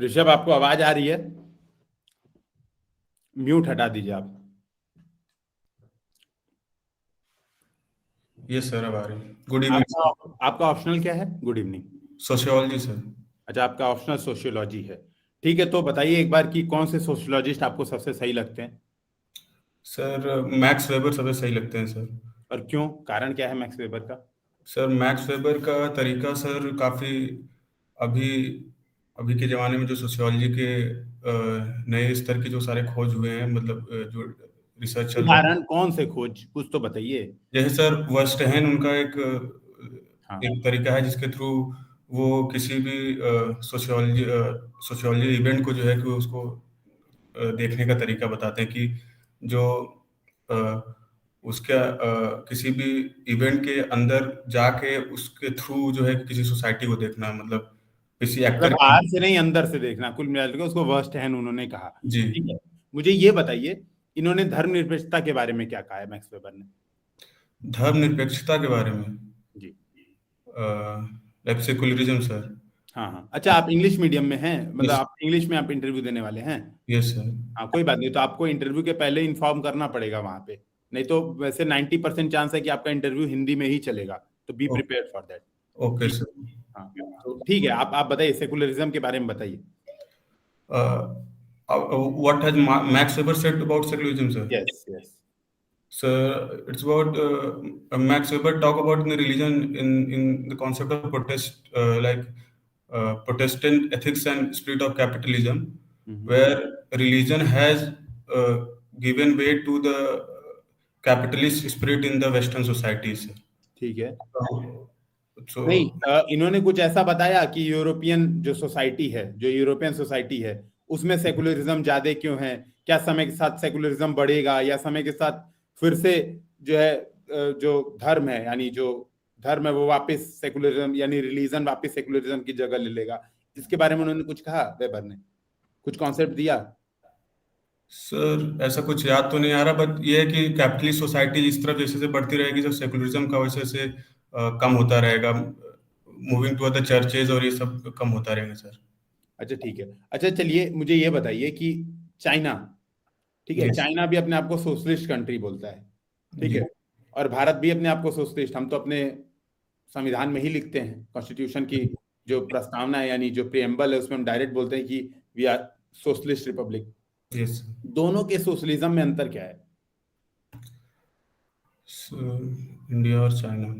ऋषभ, आपको आवाज आ रही है? म्यूट हटा दीजिए आप। यस सर, अब आ रही। Good evening sir. आपका ऑप्शनल क्या है? Good evening. Sociology sir. अच्छा, आपका ऑप्शनल सोशियोलॉजी है। ठीक है, तो बताइए एक बार कि कौन से सोशियोलॉजिस्ट आपको सबसे सही लगते हैं? सर मैक्स वेबर सबसे सही लगते हैं सर। और क्यों? कारण क्या है मैक्स वेबर का? सर मैक्स वेबर का तरीका सर काफ़ी अभी अभी के ज़माने में जो सोशियोलॉजी के नए स्तर के जो सारे खोज हुए हैं, मतलब जो रिसर्च चल रहा है। उदाहरण कौन से खोज, कुछ तो बताइए। जैसे सर वेस्टहैन उनका एक हाँ। एक तरीका है जिसके थ्रू वो किसी भी सोशियोलॉजी सोशियोलॉजी इवेंट को जो है कि उसको देखने का तरीका बताते हैं कि जो अ, उसका किसी भी इवेंट के अंदर जाके उसके थ्रू जो है कि किसी सोसाइटी को देखना, मतलब किसी मतलब एक्टर की। बाहर से नहीं, अंदर से देखना, कुल मिलाकर के उसको वर्स्ट हैंड उन्होंने कहा। जी। ठीक है, मुझे ये बताइए, इन्होंने धर्मनिरपेक्षता के बारे में क्या कहा है मैक्स वेबर ने? धर्मनिरपेक्षता के बारे में जी। Like secularism sir. हाँ हाँ, अच्छा, आप इंग्लिश मीडियम में हैं, मतलब यस। आप इंग्लिश में आप इंटरव्यू देने वाले हैं? Yes sir. हाँ, कोई बात नहीं, तो आपको इंटरव्यू के पहले इन्फॉर्म करना पड़ेगा वहां पे। नहीं तो वैसे 90% चांस है कि आपका इंटरव्यू हिंदी में ही चलेगा, तो be prepare for that. Okay ठीक सर। है। हाँ, तो ठीक है, आप बताइए, सेकुलरिज्म के बारे में बताइए। What has max weber said about secularism sir? Yes yes. So it's about Max Weber talk about the religion in the concept of protest, like Protestant ethics and spirit of capitalism, where religion has uh, given way to the capitalist spirit in the Western societies. ठीक है। नहीं, So इन्होंने कुछ ऐसा बताया कि European जो society है, जो यूरोपियन सोसाइटी है, उसमें सेकुलरिज्म ज्यादा क्यों है? क्या समय के साथ सेकुलरिज्म बढ़ेगा, या समय के साथ फिर से जो है जो धर्म है, यानी जो धर्म है वो वापस सेकुलरिज्म यानी रिलीजन वापस सेकुलरिज्म की जगह ले लेगा? इसके बारे में उन्होंने कुछ कहा वेबर ने? कुछ कॉन्सेप्ट दिया? सर ऐसा कुछ याद तो नहीं आ रहा, बट ये है कि कैपिटलिस्ट सोसाइटी जिस तरफ जैसे जैसे बढ़ती रहेगी, जब सेकुलरिज्म का वैसे से कम होता रहेगा, मूविंग टू अदर चर्चेज और ये सब कम होता रहेगा सर। अच्छा ठीक है। अच्छा चलिए, मुझे ये बताइए कि चाइना, ठीक है, यस। चाइना भी अपने आप को सोशलिस्ट कंट्री बोलता है, ठीक जी। है, और भारत भी अपने आप को सोशलिस्ट, हम तो अपने संविधान में ही लिखते हैं, कॉन्स्टिट्यूशन की जो प्रस्तावना है यानी जो प्रिएम्बल है उसमें हम डायरेक्ट बोलते हैं कि we are socialist republic. Yes. दोनों के सोशलिज्म में अंतर क्या है? इंडिया और चाइना।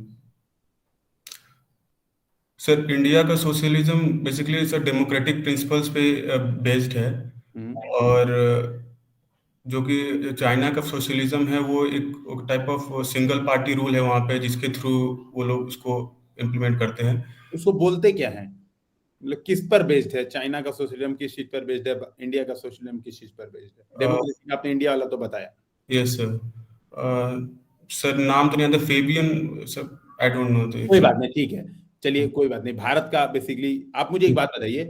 सर इंडिया का socialism basically sir democratic principles पे बेस्ड है, हम्म। और जो कि चाइना का सोशलिज्म है वो एक type of single party rule है वहाँ पे, जिसके थ्रू वो लोग उसको इम्प्लीमेंट करते हैं। उसको बोलते क्या है, मतलब किस पर बेस्ड है? चाइना का सोशलिज्म किस चीज पर बेस्ड है, इंडिया का सोशलिज्म किस चीज पर बेस्ड है? डेमोक्रेसी आपने इंडिया वाला तो बताया। Yes sir. सर नाम तो नहीं आता, Fabian sir, I don't know तो कोई एक्चुअली। बात नहीं, ठीक है, चलिए कोई बात नहीं। भारत का बेसिकली आप मुझे एक बात बताइए,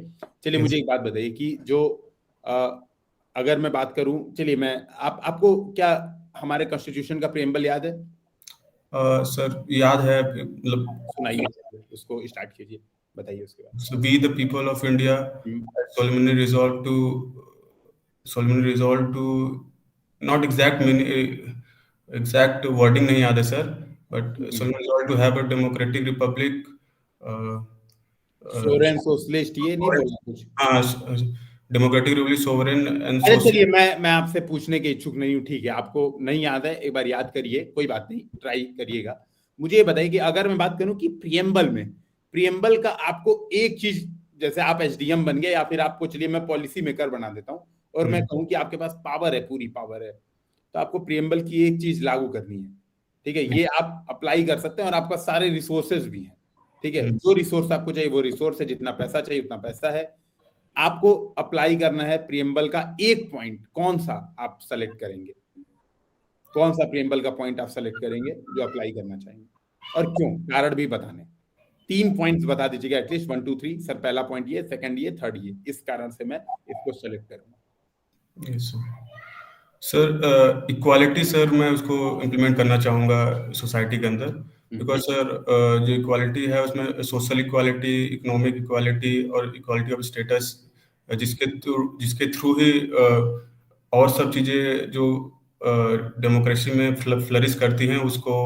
चलिए यस। मुझे एक बात बताइए कि जो अ, अगर मैं बात करूं, चलिए मैं आपको क्या हमारे कॉन्स्टिट्यूशन का प्रेम्बल याद है? सर याद है, मतलब सुनाइए, चलिए उसको स्टार्ट कीजिए, बताइए उसके बाद। so we the people of India hmm. solemnly resolve to solemnly resolve to not exact exact wording नहीं याद है sir, but solemnly resolve to have a democratic republic. uh, uh, Soren socialist ये नहीं बोला कुछ? हाँ, डेमोक्रेटिक रिपब्लिक सोवरेन एंड अरे social. चलिए, मैं आपसे पूछने के इच्छुक नहीं हूँ, ठीक है, आपको नहीं याद है, एक बार याद करिए, कोई बात नहीं, ट्राई करिएगा। मुझे ये बताइए कि अगर मैं बात करूं कि प्रियम्बल में, प्रियम्बल का आपको एक चीज, जैसे आप एसडीएम बन गए या फिर आपको, चलिए मैं पॉलिसी मेकर बना देता हूँ और मैं कहूँ कि आपके पास पावर है, पूरी पावर है, तो आपको प्रियम्बल की एक चीज लागू करनी है, ठीक है, ये आप अप्लाई कर सकते हैं और आपका सारे रिसोर्सेज भी हैं, ठीक है, जो रिसोर्स आपको चाहिए वो रिसोर्स है, जितना पैसा चाहिए उतना पैसा है। आपको अप्लाई करना है प्रियम्बल का एक पॉइंट, कौन सा आप सेलेक्ट करेंगे? कौन सा प्रियम्बल का पॉइंट आप सेलेक्ट करेंगे जो अप्लाई करना चाहेंगे, और क्यों? कारण भी बताने, 3 पॉइंट्स बता दीजिएगा एटलीस्ट, 1 2 3, सर पहला पॉइंट ये, सेकंड ये, थर्ड ये, इस कारण से मैं इसको सेलेक्ट करूंगा। Yes sir. इक्वालिटी सर, मैं उसको इम्प्लीमेंट करना चाहूँगा सोसाइटी के अंदर, बिकॉज सर जो इक्वालिटी है उसमें सोशल इक्वालिटी, इकोनॉमिक इक्वालिटी और इक्वालिटी ऑफ स्टेटस, जिसके थ्रू ही और सब चीजें जो डेमोक्रेसी में फ्लरिश करती हैं उसको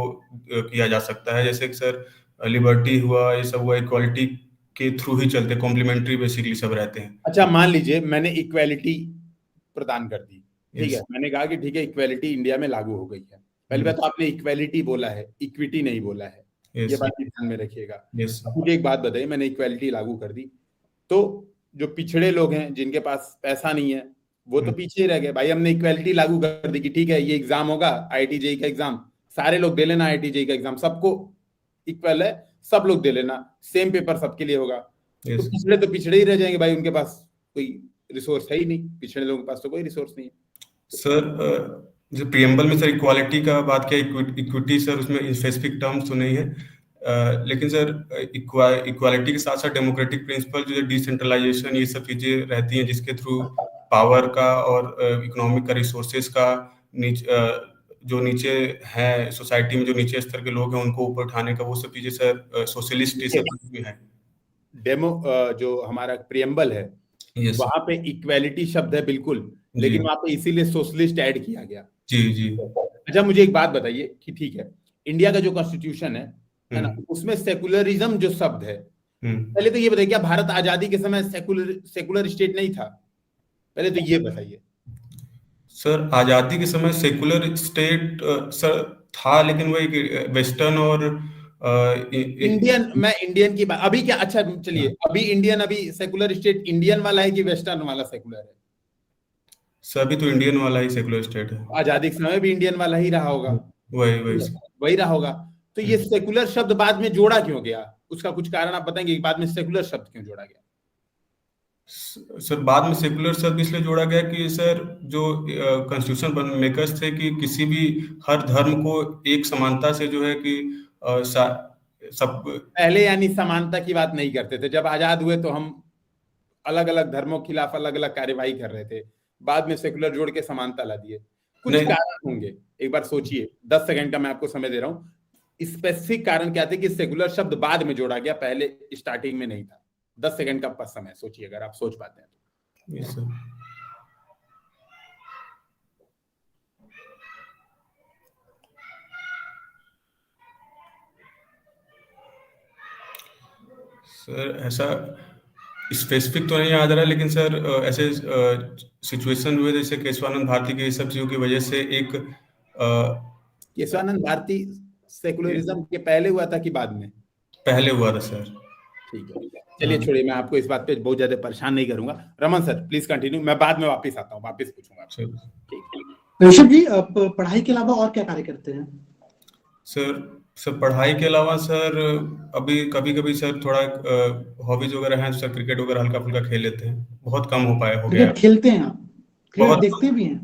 किया जा सकता है। जैसे कि सर लिबर्टी हुआ, ये सब हुआ, इक्वालिटी के थ्रू ही चलते, कॉम्प्लीमेंट्री बेसिकली सब रहते हैं। अच्छा, मान लीजिए मैंने इक्वालिटी प्रदान कर दी, ठीक है, Yes. मैंने कहा कि ठीक है इक्वालिटी इंडिया में लागू हो गई है। पहली बात तो आपने इक्वालिटी बोला है, इक्विटी नहीं बोला है, Yes. ये बात भी ध्यान में रखिएगा। Yes. अब मुझे एक बात बताइए, मैंने इक्वालिटी लागू कर दी तो जो पिछड़े लोग हैं जिनके पास पैसा नहीं है वो तो पीछे ही रह गए। भाई हमने इक्वालिटी लागू कर दी कि ठीक है ये एग्जाम होगा, IIT JEE का एग्जाम, सारे लोग दे लेना, IIT JEE का एग्जाम सबको इक्वल है, सब लोग दे लेना, सेम पेपर सबके लिए होगा। Yes. तो पिछड़े ही रह जाएंगे भाई, उनके पास कोई रिसोर्स है ही नहीं, पिछड़े लोगों के पास तो कोई रिसोर्स नहीं है। सर जो प्रियम्बल में सर इक्वालिटी का बात किया, इक्विटी सर उसमें स्पेसिफिक टर्म्स तो नहीं है, लेकिन सर इक्वालिटी के साथ साथ डेमोक्रेटिक प्रिंसिपल जो है डिसेंट्रलाइजेशन, ये सब चीजें रहती हैं जिसके थ्रू पावर का और इकोनॉमिक का, रिसोर्सेज का जो नीचे है सोसाइटी में, जो नीचे स्तर के लोग हैं उनको ऊपर उठाने का, वो सब चीजें सर सोशलिस्ट ये सब चीजें हैं। डेमो जो हमारा प्रियम्बल है Yes. वहां पे इक्वालिटी शब्द है बिल्कुल, लेकिन वहां पे इसीलिए सोशलिस्ट ऐड किया गया। जी जी। अच्छा मुझे एक बात बताइए कि ठीक है इंडिया का जो कॉन्स्टिट्यूशन है ना, उसमें सेकुलरिज्म जो शब्द है, पहले तो ये बताइए क्या भारत आजादी के समय सेकुलर स्टेट नहीं था? पहले तो ये बताइए। सर आजादी के समय सेकुलर स्टेट सर था, लेकिन वो एक वेस्टर्न और इंडियन, मैं इंडियन की बात अभी क्या, अच्छा चलिए अभी इंडियन, अभी सेकुलर स्टेट इंडियन वाला है कि वेस्टर्न वाला सेकुलर है? सर अभी तो इंडियन वाला ही सेकुलर स्टेट है। आजादी के समय भी इंडियन वाला ही रहा होगा, वही रहा होगा। तो ये सेकुलर शब्द बाद में जोड़ा क्यों गया, उसका कुछ कारण आप बताएंगे कि बाद में सेकुलर शब्द क्यों जोड़ा गया? सर बाद में सेकुलर शब्द इसलिए जोड़ा गया कि सर जो कॉन्स्टिट्यूशन मेकर्स थे कि किसी भी हर धर्म को एक समानता से जो है कि सब पहले यानी समानता की बात नहीं करते थे, जब आजाद हुए तो हम अलग अलग धर्मों के खिलाफ अलग अलग कार्यवाही कर रहे थे, बाद में सेकुलर जोड़ के समानता ला दिए, कुछ कारण होंगे, एक बार सोचिए, 10 सेकंड का मैं आपको समय दे रहा हूं। स्पेसिफिक कारण क्या थे कि सेकुलर शब्द बाद में जोड़ा गया, पहले स्टार्टिंग में नहीं था? 10 सेकंड का पास समय सोचिए, अगर आप सोच पाते हैं तो। सर ऐसा स्पेसिफिक तो नहीं याद रहा, लेकिन सर ऐसे सिचुएशन हुए जैसे केशवानंद भारती के सब चीजों की वजह से एक केशवानंद भारती सेकुलरिज्म के पहले हुआ था कि बाद में? पहले हुआ था सर। ठीक है, चलिए छोड़िए, मैं आपको इस बात पे बहुत ज्यादा परेशान नहीं करूंगा। रमन सर प्लीज कंटिन्यू, मैं बाद में वापस आता हूँ, वापस पूछूंगा आपसे। ऋषभ जी, आप पढ़ाई के अलावा और क्या कार्य करते हैं? सर पढ़ाई के अलावा सर अभी कभी कभी सर थोड़ा हॉबीज वगैरह हैं, सर क्रिकेट वगैरह हल्का फुल्का खेल लेते हैं, बहुत कम हो गया। क्रिकेट खेलते हैं आप? क्रिकेट देखते भी हैं?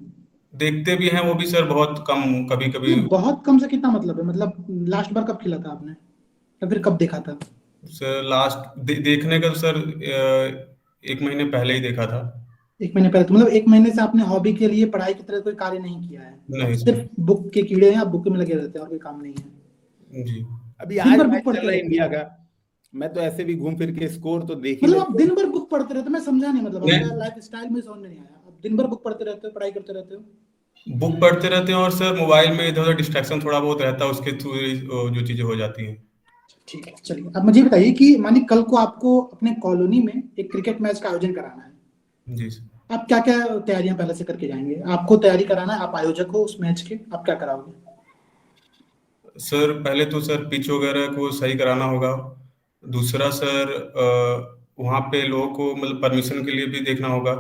देखते भी हैं, वो भी सर बहुत कम, कभी कभी। बहुत कम से कितना मतलब है, मतलब लास्ट बार कब खेला था आपने या फिर कब देखा था? सर लास्ट देखने का सर 1 महीने पहले ही देखा था। 1 महीने पहले? तो मतलब 1 महीने से आपने हॉबी के लिए पढ़ाई की तरह कोई कार्य नहीं किया है? नहीं, सिर्फ बुक के कीड़े हैं, आप बुक में लगे रहते हैं और कोई काम नहीं है? जी। अभी आज मैच चल रहा है इंडिया का, मैं तो ऐसे भी घूम फिर के स्कोर तो देख, मतलब आप दिन भर बुक पढ़ते रहते? मैं समझा नहीं, मतलब आपका लाइफस्टाइल में समझ में नहीं आया। आप दिन भर बुक पढ़ते रहते हो, पढ़ाई करते रहते हो? बुक पढ़ते रहते हैं और सर मोबाइल में इधर उधर डिस्ट्रैक्शन थोड़ा बहुत रहता है, उसके थ्रू जो चीजें हो जाती हैं। ठीक है, चलिए अब मुझे बताइए कि मानिए कल को आपको अपने कॉलोनी में एक क्रिकेट मैच का आयोजन कराना है। जी सर। आप क्या क्या तैयारियां पहले से करके जाएंगे? आपको तैयारी कराना है, आप आयोजक हो उस मैच के, आप क्या कराओगे? सर पहले तो सर पिच वगैरह को सही कराना होगा। दूसरा सर वहाँ पे लोगों को मतलब परमिशन के लिए भी देखना होगा।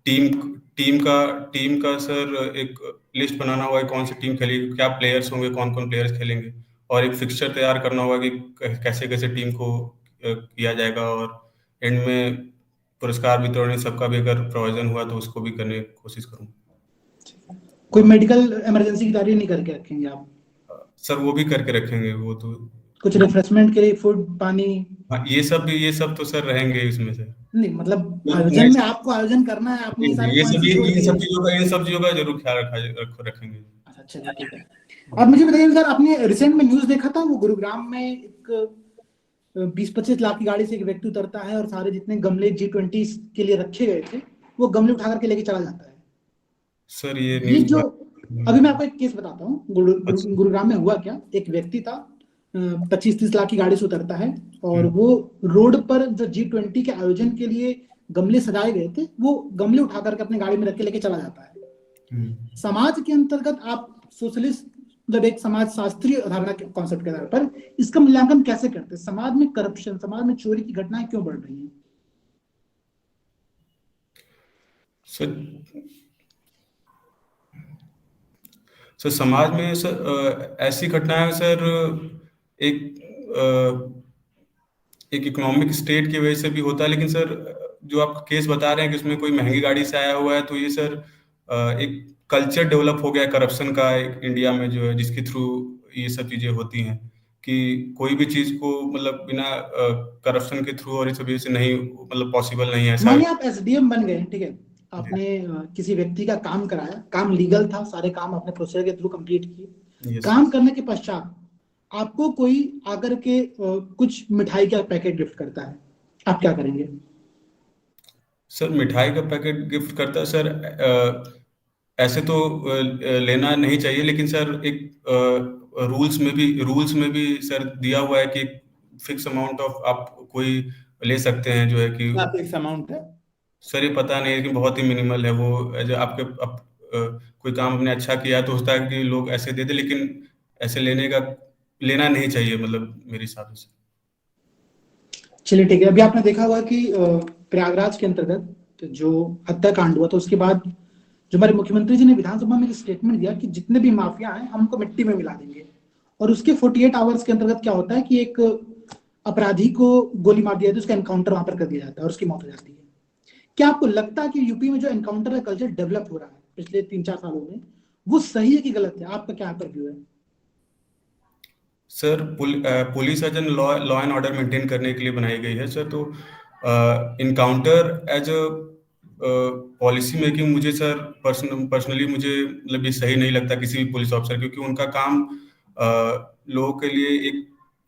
टीम का सर एक लिस्ट बनाना होगा, कौन सी टीम खेलेगी, क्या प्लेयर्स होंगे, कौन कौन प्लेयर्स खेलेंगे, और एक फिक्सचर तैयार करना होगा कि कैसे कैसे टीम को किया जाएगा, और एंड में पुरस्कार वितरण सबका भी अगर प्रोविजन हुआ तो उसको भी करने की कोशिश करूँगा। कोई मेडिकल इमरजेंसी की तैयारी नहीं करके रखेंगे आप? सर वो भी करके रखेंगे, वो तो कुछ रिफ्रेशमेंट के लिए फूड पानी? ये सब तो सर रहेंगे इसमें से। नहीं मतलब आयोजन में आपको आयोजन करना है, आपने सारे इन सब चीजों का जरूर ख्याल रखेंगे। अच्छा चलिए ठीक है। अब मुझे बताइए सर, आपने रिसेंट में न्यूज देखा था वो गुरुग्राम में एक 20-25 लाख की गाड़ी से एक व्यक्ति उतरता है और सारे जितने गमले G20 के लिए रखे गए थे वो गमले उठा करके लेके चला जाता है। सर ये ये जो न्यूज़ अभी मैं आपको एक केस बताता हूँ, गुरुग्राम में हुआ क्या। एक व्यक्ति था, 25-30 लाख की गाड़ी से उतरता है और वो रोड पर जो G20 के आयोजन के लिए गमले सजाए गए थे वो गमले उठा करके अपने गाड़ी में रख के लेके चला जाता है। समाज के अंतर्गत आप सोशलिस्ट मतलब एक समाज शास्त्रीय धारणा के कॉन्सेप्ट के आधार पर इसका मूल्यांकन कैसे करते हैं? समाज में करप्शन, समाज में चोरी की घटनाएं क्यों बढ़ रही हैं? सर समाज में सर ऐसी घटनाएं सर एक इकोनॉमिक स्टेट की वजह से भी होता है, लेकिन सर जो आप केस बता रहे हैं कि उसमें कोई महंगी गाड़ी से आया हुआ है, तो ये सर एक कल्चर डेवलप हो गया करप्शन का इंडिया में जो है, जिसके थ्रू ये सब चीजें होती हैं कि कोई भी चीज को मतलब बिना करप्शन के थ्रू और इस वजह से नहीं मतलब पॉसिबल नहीं है। मानिए आप एसडीएम बन गए, ठीक है, आपने किसी व्यक्ति का काम कराया, काम लीगल था, सारे काम आपने प्रोसीजर के थ्रू कंप्लीट किए। काम करने के पश्चात आपको कोई आकर के कुछ मिठाई का पैकेट गिफ्ट करता है, आप क्या करेंगे? सर मिठाई का पैकेट गिफ्ट करता है सर, ऐसे तो लेना नहीं चाहिए, लेकिन सर एक रूल्स में भी सर दिया हुआ है कि फिक्स अमाउंट ऑफ आप कोई ले सकते हैं, जो है कि फिक्स अमाउंट है सर ये पता नहीं है कि बहुत ही मिनिमल है वो। जो आपके कोई काम आपने अच्छा किया तो होता है कि लोग ऐसे दे दे, लेकिन ऐसे लेना नहीं चाहिए मतलब मेरे हिसाब से। चलिए ठीक है। अभी आपने देखा होगा कि प्रयागराज के अंतर्गत जो हत्याकांड हुआ, तो उसके बाद जो हमारे मुख्यमंत्री जी ने विधानसभा में एक स्टेटमेंट दिया कि जितने भी माफिया हैं हम उनको मिट्टी में मिला देंगे। और उसके 48 आवर्स के अंतर्गत क्या होता है कि एक अपराधी को गोली मार दिया जाती है, उसका एनकाउंटर वहां पर कर दिया जाता है और उसकी मौत हो जाती है। क्या आपको लगता है कि यूपी में जो एनकाउंटर का कल्चर डेवलप हो रहा है पिछले 3-4 सालों में, वो सही है कि गलत है? आपका क्या पर व्यू है? Sir police as an law and order maintain करने के लिए बनाई गई है सर, तो encounter as a policy making मुझे सर पर्सनली मुझे मतलब ये सही नहीं लगता किसी भी पुलिस ऑफिसर, क्योंकि उनका काम लोगों के लिए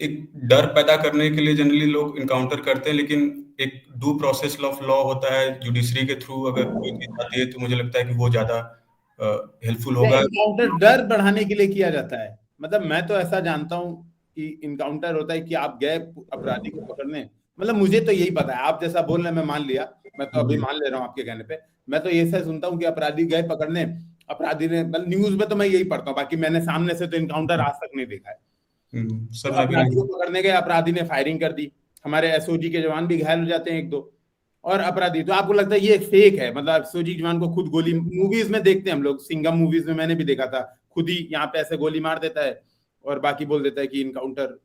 एक डर पैदा करने के लिए जनरली लोग इनकाउंटर करते हैं, लेकिन एक ड्यू प्रोसेस ऑफ लॉ होता है जुडिशरी के थ्रू, अगर कोई चीज आती है तो मुझे लगता है कि वो ज्यादा हेल्पफुल होगा। इनकाउंटर डर बढ़ाने के लिए किया जाता है, मतलब मैं तो ऐसा जानता हूं कि इनकाउंटर होता है कि आप गए अपराधी को पकड़ने, मतलब मुझे तो यही पता है, आप जैसा बोल रहे हैं मैं मान लिया, मैं तो अभी मान ले रहा हूँ आपके कहने पे। मैं तो ये सुनता हूँ कि अपराधी गए पकड़ने, अपराधी ने मतलब न्यूज में तो मैं यही पढ़ता हूँ, बाकी मैंने सामने से तो इनकाउंटर आज तक नहीं देखा है। सर तो अपराधी को पकड़ने गए, अपराधी ने फायरिंग कर दी, हमारे एसओजी के जवान भी घायल हो जाते हैं 1-2, और अपराधी, तो आपको लगता है ये फेक है? मतलब एसओजी के जवान को खुद गोली, मूवीज में देखते हैं हम लोग, सिंघम मूवीज में मैंने भी देखा था, खुद ही यहाँ पे ऐसे गोली मार देता है और बाकी बोल देता है कि इनकाउंटर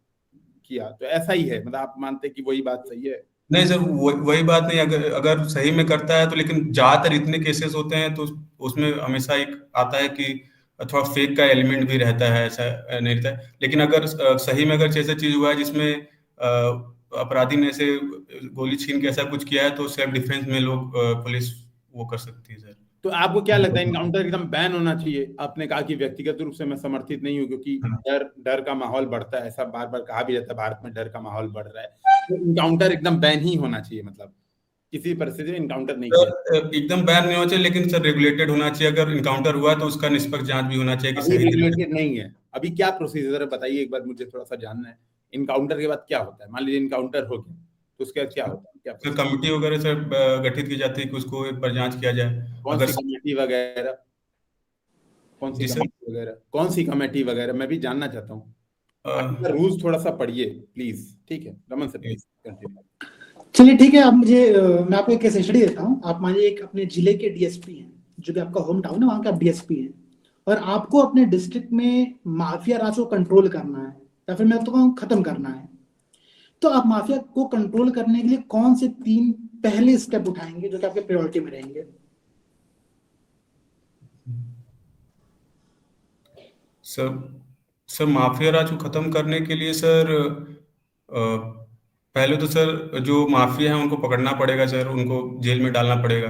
किया, तो ऐसा ही है? मतलब आप मानते हैं कि वही बात सही है? नहीं सर, वही बात नहीं, अगर सही में करता है तो, लेकिन ज्यादातर इतने केसेस होते हैं तो उसमें हमेशा एक आता है कि थोड़ा फेक का एलिमेंट भी रहता है, ऐसा नहीं रहता है। लेकिन अगर सही में अगर ऐसा चीज हुआ है जिसमें अपराधी ने ऐसे गोली छीन के ऐसा कुछ किया है, तो सेल्फ डिफेंस में लोग पुलिस वो कर सकती है सर। तो आपको क्या लगता है इनकाउंटर एकदम बैन होना चाहिए? आपने कहा कि व्यक्तिगत रूप से मैं समर्थित नहीं हूँ, क्योंकि डर का माहौल बढ़ता है, ऐसा बार बार कहा भी जाता है, भारत में डर का माहौल बढ़ रहा है, तो इनकाउंटर एकदम बैन ही होना चाहिए, मतलब किसी परिस्थिति में इनकाउंटर नहीं किया एकदम बैन नहीं होना चाहिए, लेकिन सर रेगुलेटेड होना चाहिए। अगर इनकाउंटर हुआ तो उसका निष्पक्ष जांच भी होना चाहिए कि अभी सही रेगुलेटेड नहीं है। अभी क्या प्रोसीजर है बताइए एक बार, मुझे थोड़ा सा जानना है। इनकाउंटर के बाद क्या होता है? मान लीजिए इनकाउंटर हो गया तो उसके बाद क्या होता है? क्या सर कमेटी वगैरह सर गठित की जाती है कि उसको एक बार जांच किया जाए। कौन सी कमेटी वगैरह? कौन सी कमेटी वगैरह मैं भी जानना चाहता हूँ। रूल्स थोड़ा सा पढ़िए प्लीज, ठीक है रमन सर, प्लीज कंटिन्यू। चलिए ठीक है, आप मुझे मैं आपको एक केस स्टडी देता हूँ। आप मानिए एक अपने जिले के डीएसपी हैं, जो कि आपका होम टाउन है, वहाँ के आप डीएसपी हैं, और आपको अपने डिस्ट्रिक्ट में माफिया राज को कंट्रोल करना है, या फिर मैं तो कहूँ खत्म करना है। तो आप माफिया को कंट्रोल करने के लिए कौन से 3 पहले स्टेप उठाएंगे जो कि आपके प्रायोरिटी में रहेंगे? सर माफिया राज को खत्म करने के लिए सर पहले तो सर जो माफिया है उनको पकड़ना पड़ेगा सर, उनको जेल में डालना पड़ेगा।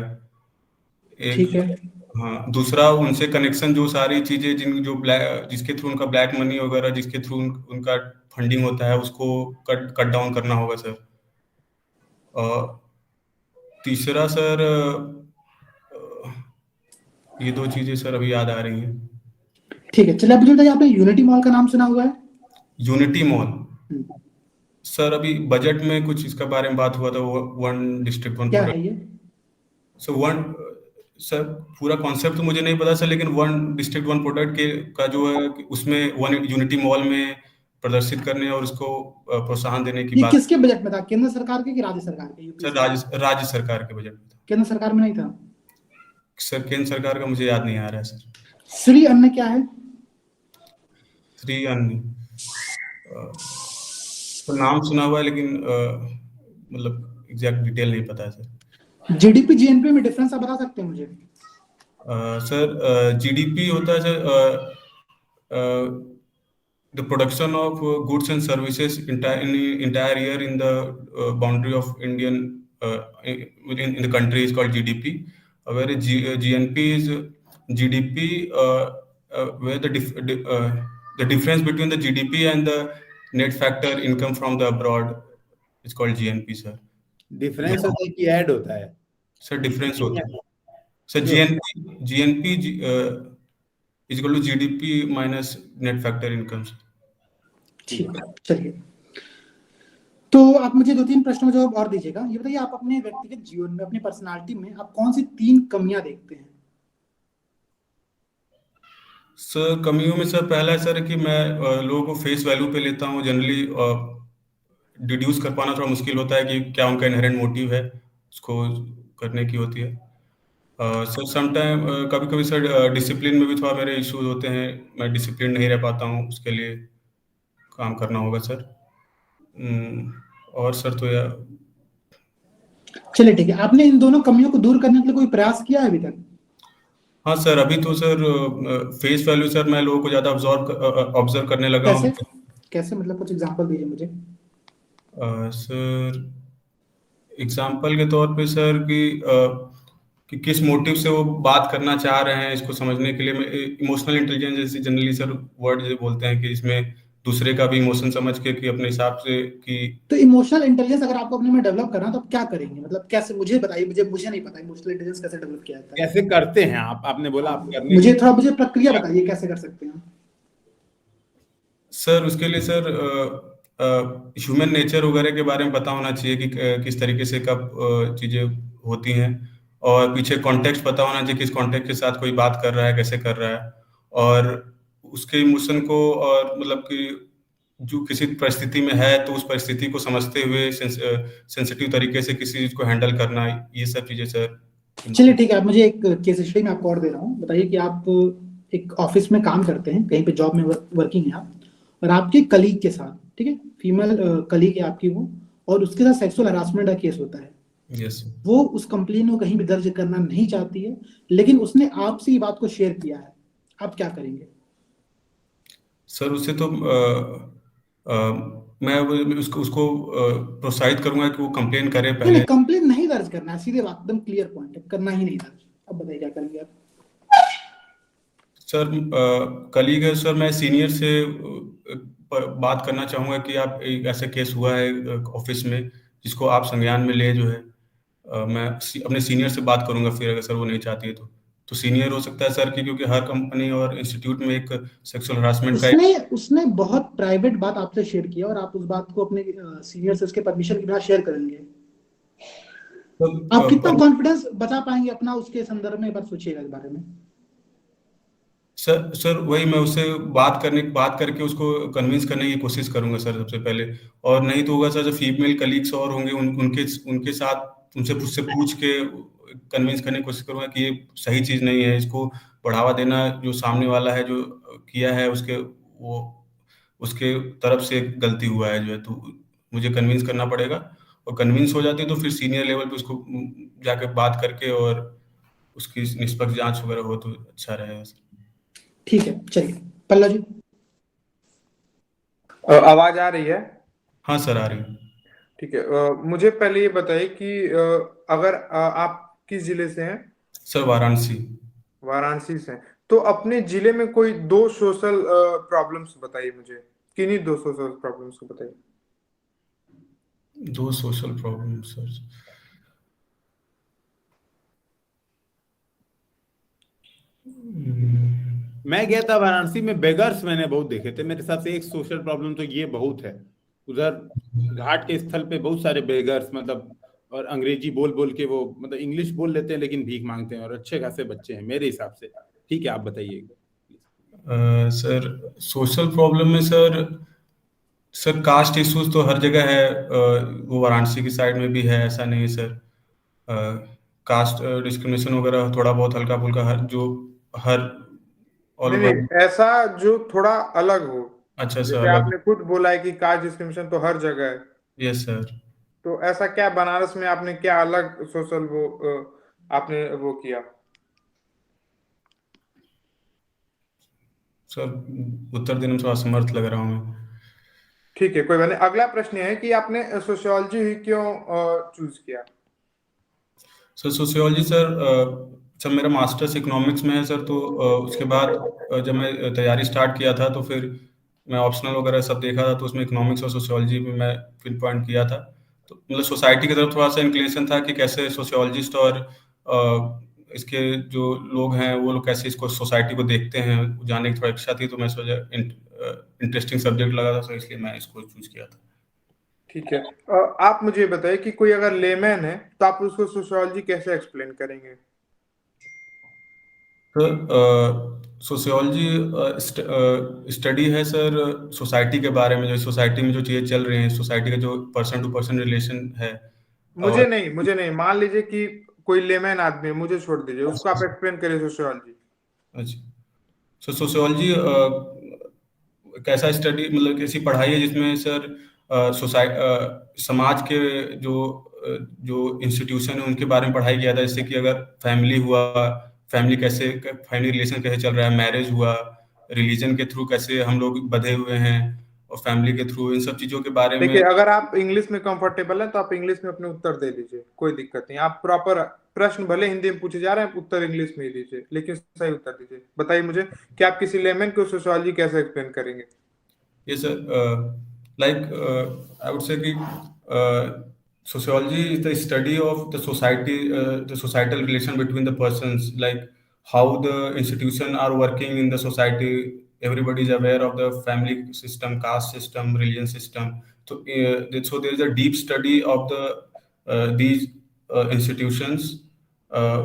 ठीक है। हाँ, दूसरा उनसे कनेक्शन, जो सारी चीजें जिसके थ्रू उनका ब्लैक मनी वगैरह, जिसके थ्रू उनका फंडिंग होता है, उसको कट डाउन करना होगा सर। और तीसरा सर, ये दो चीजें सर अभी याद आ रही हैं। ठीक है, चलिए आप मुझे बताइए, आपने यूनिटी मॉल का नाम सुना हुआ है? यूनिटी मॉल सर, अभी बजट में कुछ इसका बारे में बात हुआ था, वन डिस्ट्रिक्ट वन क्या प्रोडक्ट। है ये? सर पूरा कॉन्सेप्ट तो मुझे नहीं पता सर, लेकिन वन डिस्ट्रिक्ट वन प्रोडक्ट के का जो है कि उसमें वन यूनिटी मॉल में प्रदर्शित करने और उसको प्रोत्साहन देने की ये बात। किसके बजट में था, केंद्र सरकार के कि राज्य सरकार के? यूपी सर राज्य सरकार के बजट में था। केंद्र सरकार में नहीं था? सर केंद्र सरकार का मुझे याद नहीं आ रहा है सर। श्री अन्न क्या है? श्री अन्न, तो नाम सुना हुआ है, लेकिन मतलब एग्जैक्ट डिटेल नहीं पता है सर। जीडीपी जीएनपी में डिफरेंस आप बता सकते हैं मुझे? सर जीडीपी होता है sir the production of goods and services entire year in the boundary of Indian in the country is called GDP, whereas GNP is GDP, where the difference between the GDP and the net factor income from the abroad is called GNP sir. Difference होता है कि add होता है? Sir difference होता है sir. GNP is equal to GDP minus net factor income। ठीक है, चलिए, तो आप मुझे 2-3 प्रश्नों का जवाब और दीजिएगा। ये बताइए, आप अपने व्यक्तिगत जीवन में, अपनी पर्सनालिटी में आप कौन सी 3 कमियां देखते हैं? सर कमियों में सर पहला है सर कि मैं लोगों को फेस वैल्यू पे लेता हूँ। जनरली डिड्यूस कर पाना थोड़ा मुश्किल होता है कि क्या उनका इनहेरेंट मोटिव है, उसको करने की होती है। सर समटाइम कभी कभी सर डिसिप्लिन में भी थोड़ा मेरे इश्यूज होते हैं, मैं डिसिप्लिन नहीं रह पाता हूँ, उसके लिए काम करना होगा सर। और सर तो यार, चलिए ठीक है, आपने इन दोनों कमियों को दूर करने के लिए कोई प्रयास किया है अभी तक? हाँ सर, अभी तो सर फेस वैल्यू सर मैं लोगों को ज्यादा ऑब्जर्व करने लगा हूँ। कैसे मतलब कुछ एग्जांपल दीजिए मुझे। सर एग्जांपल के तौर पे सर कि किस मोटिव से वो बात करना चाह रहे हैं, इसको समझने के लिए मैं इमोशनल इंटेलिजेंस जैसे जनरली सर वर्ड जो बोलते हैं कि इसमें दूसरे का भी इमोशन समझ के कि अपने हिसाब से कि। तो इमोशनल इंटेलिजेंस अगर आपको अपने में डेवलप करना तो आप क्या करेंगे, मतलब कैसे, मुझे बताइए, मुझे नहीं पता इमोशनल इंटेलिजेंस कैसे डेवलप किया जाता है, कैसे करते हैं आप? आपने बोला आप करने, मुझे प्रक्रिया बताइए कैसे कर सकते हैं सर। उसके लिए सर ह्यूमन नेचर वगैरह के बारे में पता होना चाहिए कि किस तरीके से कब चीजें होती हैं, और पीछे कॉन्टेक्स्ट पता होना चाहिए, किस कॉन्टेक्स्ट के साथ कोई बात कर रहा है, कैसे कर रहा है, और उसके इमोशन को, और मतलब कि जो किसी परिस्थिति में है तो उस परिस्थिति को समझते हुए सेंसिटिव तरीके से किसी चीज को हैंडल करना, ये सब चीजें सर। चलिए ठीक है, आप मुझे एक केस स्टडी में आपको और दे रहा हूँ। बताइए कि आप एक ऑफिस में काम करते हैं, कहीं पे जॉब में वर्किंग है आप, और आपके कलीग के साथ, ठीक है, फीमेल कलीग है आपकी वो, और उसके साथ सेक्सुअल हरासमेंट का केस होता है। यस। वो उस कंप्लेन को कहीं भी दर्ज करना नहीं चाहती है, लेकिन उसने आपसे ये बात को शेयर किया है, आप क्या करेंगे? सर उसे तो मैं उसको प्रोत्साहित करूंगा कि वो कंप्लेन करे पहले। नहीं, कंप्लेन नहीं दर्ज करना है, सीधे बात, एकदम क्लियर पॉइंट है, करना ही नहीं दर्ज। अब बताइए क्या करेंगे आप? सर कलीग है सर, मैं सीनियर से बात करना चाहूंगा कि आप एक ऐसा केस हुआ है ऑफिस में जिसको आप संज्ञान में ले, जो है मैं अपने सीनियर से बात करूंगा। फिर अगर सर वो नहीं चाहती है तो सीनियर हो सकता है सर की, क्योंकि हर कंपनी और इंस्टीट्यूट में एक सेक्सुअल हरासमेंट का उसने बहुत प्राइवेट बात आपसे शेयर किया और आप उस बात को अपने सीनियर से उसके परमिशन के बिना शेयर करेंगे, आप कितना कॉन्फिडेंस बचा पाएंगे अपना उसके संदर्भ में? एक बार सोचिएगा इस बारे में। सर वही मैं उससे बात करके उसको कन्विंस करने की कोशिश करूंगा सर सबसे पहले, और नहीं तो होगा सर जो फीमेल कलीग्स और होंगे उनके साथ उनसे पूछ के कन्विंस करने की कोशिश करूंगा कि ये सही चीज नहीं है, इसको बढ़ावा देना जो सामने वाला है जो किया है उसके तरफ से गलती हुआ है जो है, तो मुझे कन्विंस करना पड़ेगा, और कन्विंस हो जाती है तो फिर सीनियर लेवल पे उसको जाकर बात करके और उसकी निष्पक्ष जांच वगैरह हो तो अच्छा रहेगा। ठीक है, चलिए पल्ला जी। आवाज आ रही है? हाँ सर आ रही है। ठीक है, मुझे पहले ये बताइए कि अगर आप किस जिले से हैं? सर वाराणसी। वाराणसी से। तो अपने जिले में कोई दो सोशल प्रॉब्लम्स बताइए मुझे, किन्हीं दो सोशल प्रॉब्लम्स को बताइए। दो सोशल प्रॉब्लम सर। मैं गया था वाराणसी में, बेगर्स मैंने बहुत देखे थे। मेरे हिसाब से एक सोशल प्रॉब्लम तो ये बहुत है उधर, घाट के स्थल पे बहुत सारे बेगर्स, मतलब, और अंग्रेजी बोल बोल के वो, मतलब इंग्लिश बोल लेते हैं लेकिन भीख मांगते हैं, और अच्छे खासे बच्चे हैं मेरे हिसाब से। ठीक है, आप बताइए। सर सोशल प्रॉब्लम में सर कास्ट इश्यूज तो हर जगह है। वो वाराणसी की साइड में भी है, ऐसा नहीं है सर। कास्ट डिस्क्रिमिनेशन वगैरह थोड़ा बहुत हल्का फुल्का हर ऑल नहीं ओवर। नहीं, ऐसा जो थोड़ा अलग हो। अच्छा सर, जैसे अलग। आपने खुद बोला है कि कास्ट डिस्क्रिमिनेशन तो हर जगह है, यस सर। तो ऐसा क्या बनारस में आपने क्या अलग सोशल वो आपने वो किया? सर उत्तर देने में थोड़ा असमर्थ लग रहा हूँ मैं। ठीक है, कोई बात नहीं। अगला प्रश्न है कि आपने सोशियोलॉजी ही क्यों चूज किया? सर सोशियोलॉजी सर मेरा मास्टर्स इकोनॉमिक्स में है सर। तो उसके बाद जब मैं तैयारी स्टार्ट किया था तो फिर मैं ऑप्शनल वगैरह सब देखा था, तो उसमें इकोनॉमिक्स और सोशियोलॉजी भी मैं पिन पॉइंट किया था। तो मतलब सोसाइटी की तरफ थोड़ा सा इंक्लिनेशन था कि कैसे सोशियोलॉजिस्ट और इसके जो लोग हैं वो लोग कैसे इसको सोसाइटी को देखते हैं, जानने की थोड़ा इच्छा थी। तो मैं सोचा इंटरेस्टिंग सब्जेक्ट लगा था, तो इसलिए मैं इसको चूज किया था। ठीक है। आप मुझे बताइए कि कोई अगर लेमैन है तो आप उसको सोशियोलॉजी कैसे एक्सप्लेन करेंगे? सर सोशियोलॉजी स्टडी है सर सोसाइटी के बारे में, जो सोसाइटी में जो चीज़ें चल रही हैं, सोसाइटी का जो पर्सन टू पर्सन रिलेशन है। और मुझे नहीं, मान लीजिए कि कोई लेमैन आदमी है, मुझे छोड़ दीजिए, उसको आप एक्सप्लेन करिए सोशियोलॉजी। अच्छा, सोशियोलॉजी एक ऐसा स्टडी, मतलब कैसी पढ़ाई है जिसमें सर समाज के जो जो इंस्टीट्यूशन है उनके बारे में पढ़ाई किया था। जैसे कि अगर फैमिली हुआ, फैमिली रिलेशन कैसे चल रहा है, मैरिज हुआ, रिलीजन के थ्रू कैसे हम लोग बधे हुए हैं, और फैमिली के थ्रू इन सब चीज़ों के बारे में। देखिए, अगर आप इंग्लिश में कंफर्टेबल हैं तो आप इंग्लिश में अपने उत्तर दे दीजिए, कोई दिक्कत नहीं। आप प्रॉपर प्रश्न भले हिंदी में पूछे जा रहे हैं, उत्तर इंग्लिश में ही दीजिए, लेकिन सही उत्तर दीजिए। बताइए मुझे कि आप किसी लेमैन को सोशियोलॉजी कैसे एक्सप्लेन करेंगे? ये sir like I would say कि sociology is the study of the society, the societal relation between the persons, like how the institution are working in the society. Everybody is aware of the family system, caste system, religion system. So there is a deep study of these institutions,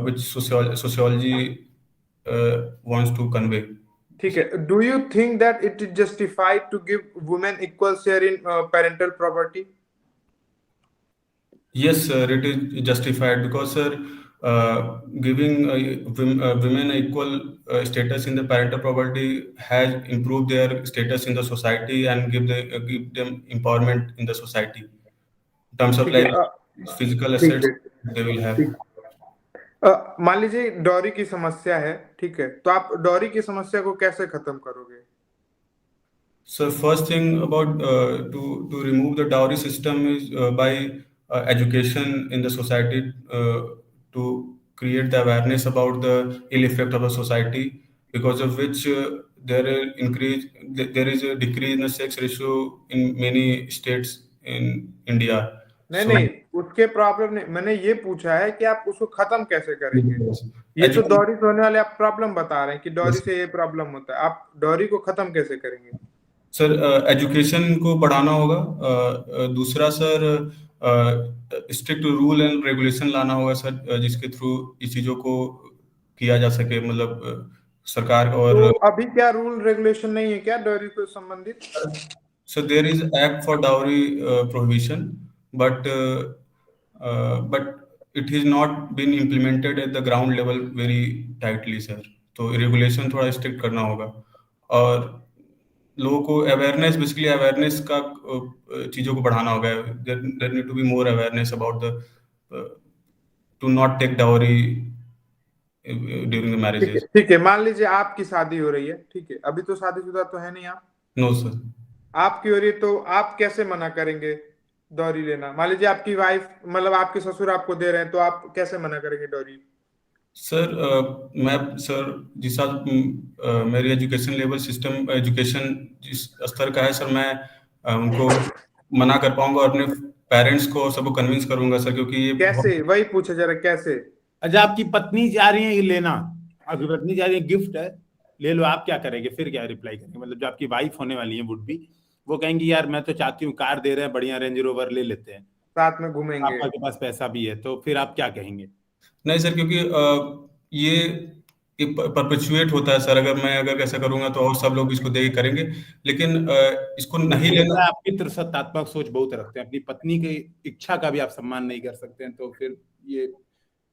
which sociology wants to convey. ठीक है। Do you think that it is justified to give women equal share in parental property? Yes, sir, it is justified because, sir, giving women equal status in the parental property has improved their status in the society and give them empowerment in the society in terms of ठीक है। like physical ठीक assets है। they will have. ठीक। मान लीजिए dowry की समस्या है, ठीक है, तो आप डॉरी की समस्या को कैसे खत्म करोगे? So first thing about to remove the dowry system is by education in the society, to create the awareness about the ill effect of the society, because of which there is a decrease in the sex ratio in many states in India. नहीं So नहीं, उसके problem नहीं, मैंने ये पूछा है कि आप उसको खत्म कैसे करेंगे। ये तो education, डॉरी से होने वाले आप प्रॉब्लम बता रहे हैं कि डॉरी से ये प्रॉब्लम होता है, आप डॉरी को खत्म कैसे करेंगे? सर एजुकेशन को बढ़ाना होगा। दूसरा sir strict rule and regulation लाना होगा सर, जिसके थ्रू इस चीज़ों को किया जा सके, मतलब सरकार और तो अभी क्या रूल रेगुलेशन नहीं है क्या डॉरी को संबंधित? Sir there is act for dowry prohibition, but it is not been implemented at the ground level very tightly sir. तो रेगुलेशन थोड़ा स्ट्रिक्ट करना होगा, और लोगों को अवेयरनेस, बेसिकली अवेयरनेस का चीज़ों को बढ़ाना होगा। There need to be more awareness about the to not take dowry during the marriages. ठीक है, मान लीजिए आपकी शादी हो रही है, ठीक है, अभी तो शादीशुदा तो है नहीं आप, नो सर। आपकी हो रही है, तो आप कैसे मना करेंगे डॉरी लेना? मान लीजिए आपकी वाइफ, मतलब आपके ससुर आपको दे रहे हैं, तो आप कैसे मना करेंगे डॉरी? सर जिस मेरी एजुकेशन लेवल सिस्टम एजुकेशन जिस स्तर का है सर, मैं उनको मना कर पाऊंगा और अपने पेरेंट्स को सबको कन्विंस करूंगा सर, क्योंकि ये कैसे, वही पूछे जरा कैसे। अच्छा, आपकी पत्नी जा रही है ये लेना, आपकी पत्नी जा रही है, गिफ्ट है, ले लो, आप क्या करेंगे फिर? क्या रिप्लाई करेंगे? मतलब जो आपकी वाइफ होने वाली है वुड बी, वो कहेंगी यार मैं तो चाहती हूँ, कार दे रहे हैं बढ़िया, रेंज रोवर ले लेते हैं, साथ में घूमेंगे। पापा के पास पैसा भी है, तो फिर आप क्या कहेंगे? नहीं सर, क्योंकि ये परपेचुएट होता है सर। अगर ऐसा करूंगा तो और सब लोग इसको देख के करेंगे, लेकिन इसको नहीं लेना। आप पितृ सत्तात्मक सोच बहुत रखते हैं, अपनी पत्नी की इच्छा का भी आप सम्मान नहीं कर सकते हैं, तो फिर ये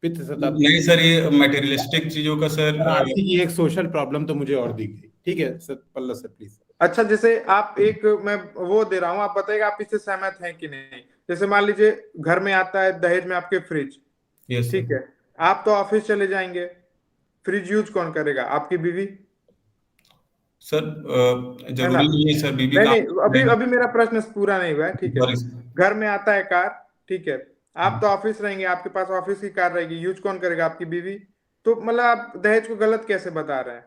पितृ सत्तात्मक नहीं सर, ये मटेरियलिस्टिक चीजों का सर आरसी की एक सोशल प्रॉब्लम तो मुझे और दी गई। ठीक है सर, पल्लव सर प्लीज। अच्छा, जैसे आप एक, मैं वो दे रहा हूँ, आप बताइएगा आप इससे सहमत हैं कि नहीं। जैसे मान लीजिए घर में आता है दहेज में आपके फ्रिज, यस ठीक है, आप तो ऑफिस चले जाएंगे, फ्रिज यूज कौन करेगा? आपकी बीवी। सर। है ना? जरूरी नहीं है सर बीबी नहीं का। नहीं, अभी मेरा प्रश्न पूरा नहीं हुआ है, ठीक है। Sorry sir. घर में आता है कार, ठीक है, आप तो ऑफिस रहेंगे, आपके पास ऑफिस की कार रहेगी, यूज कौन करेगा? आपकी बीवी। तो मतलब आप दहेज को गलत कैसे बता रहे हैं?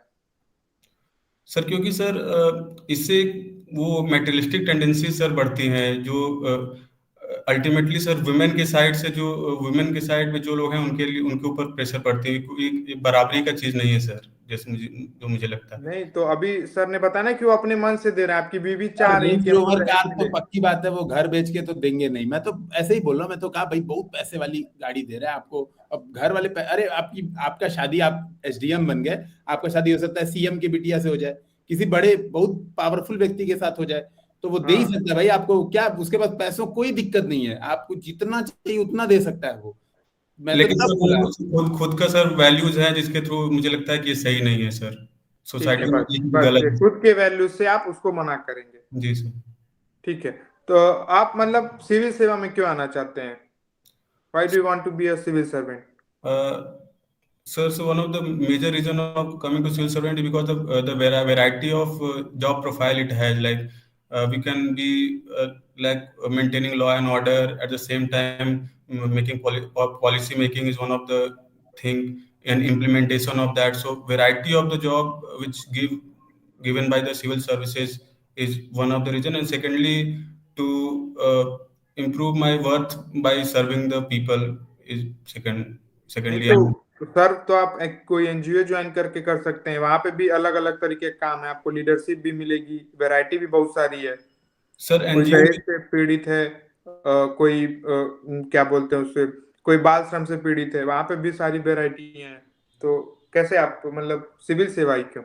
सर क्योंकि सर इससे वो मेटेरियलिस्टिक टेंडेंसी सर बढ़ती हैं, जो अल्टीमेटली सर वुमेन के साइड में जो लोग हैं उनके लिए, उनके ऊपर प्रेशर पड़ती है। कोई बराबरी का चीज नहीं है सर, जैसे मुझे लगता है। नहीं तो अभी सर ने बताया ना कि वो अपने मन से दे रहे हैं, आपकी बीवी चाह रही है रेंज कि हमको रोवर दहेज कार तो मिले। पक्की बात है, वो घर बेच के तो देंगे नहीं। मैं तो ऐसे ही बोल रहा हूँ, मैं तो कहा भाई बहुत पैसे वाली गाड़ी दे रहा है आपको, अब घर वाले अरे आपका शादी, आप एसडीएम बन गए, आपका शादी हो सकता है सीएम की बिटिया से हो जाए, किसी बड़े बहुत पावरफुल व्यक्ति के साथ हो जाए, तो वो दे ही हाँ सकता है भाई आपको। क्या उसके पास पैसों कोई दिक्कत नहीं है, आपको जितना चाहिए उतना दे सकता है वो। मैं तो लेकिन तब सर बोला। वो खुद का सर वैल्यूज है, जिसके थ्रू मुझे लगता है कि ये सही नहीं है सर। ठीक है, सोसाइटी में बस ये बस ये गलत खुद के वैल्यू से आप उसको मना करेंगे। है। जी सर। ठीक है, तो आप मतलब सिविल सेवा में क्यों आना चाहते हैं? Why do you want to be a civil servant? Sir, so one of the major reason of coming to civil servant is because of the variety of job profile it has. Like we can be maintaining law and order at the same time, making policy making is one of the thing, and implementation of that. So variety of the job which given by the civil services is one of the reason, and secondly to improve my worth by serving the people is नहीं secondly. तो sir, तो आप कोई NGO join करके कर सकते हैं, वहां पे भी अलग अलग तरीके के काम है, आपको लीडरशिप भी मिलेगी, वैरायटी भी बहुत सारी है। सर कोई एनजीओ दहेज से पीड़ित है, कोई क्या बोलते हैं उससे, कोई बाल श्रम से पीड़ित है, वहां पे भी सारी वैरायटी है। तो कैसे आप मतलब सिविल सेवा ही क्यों?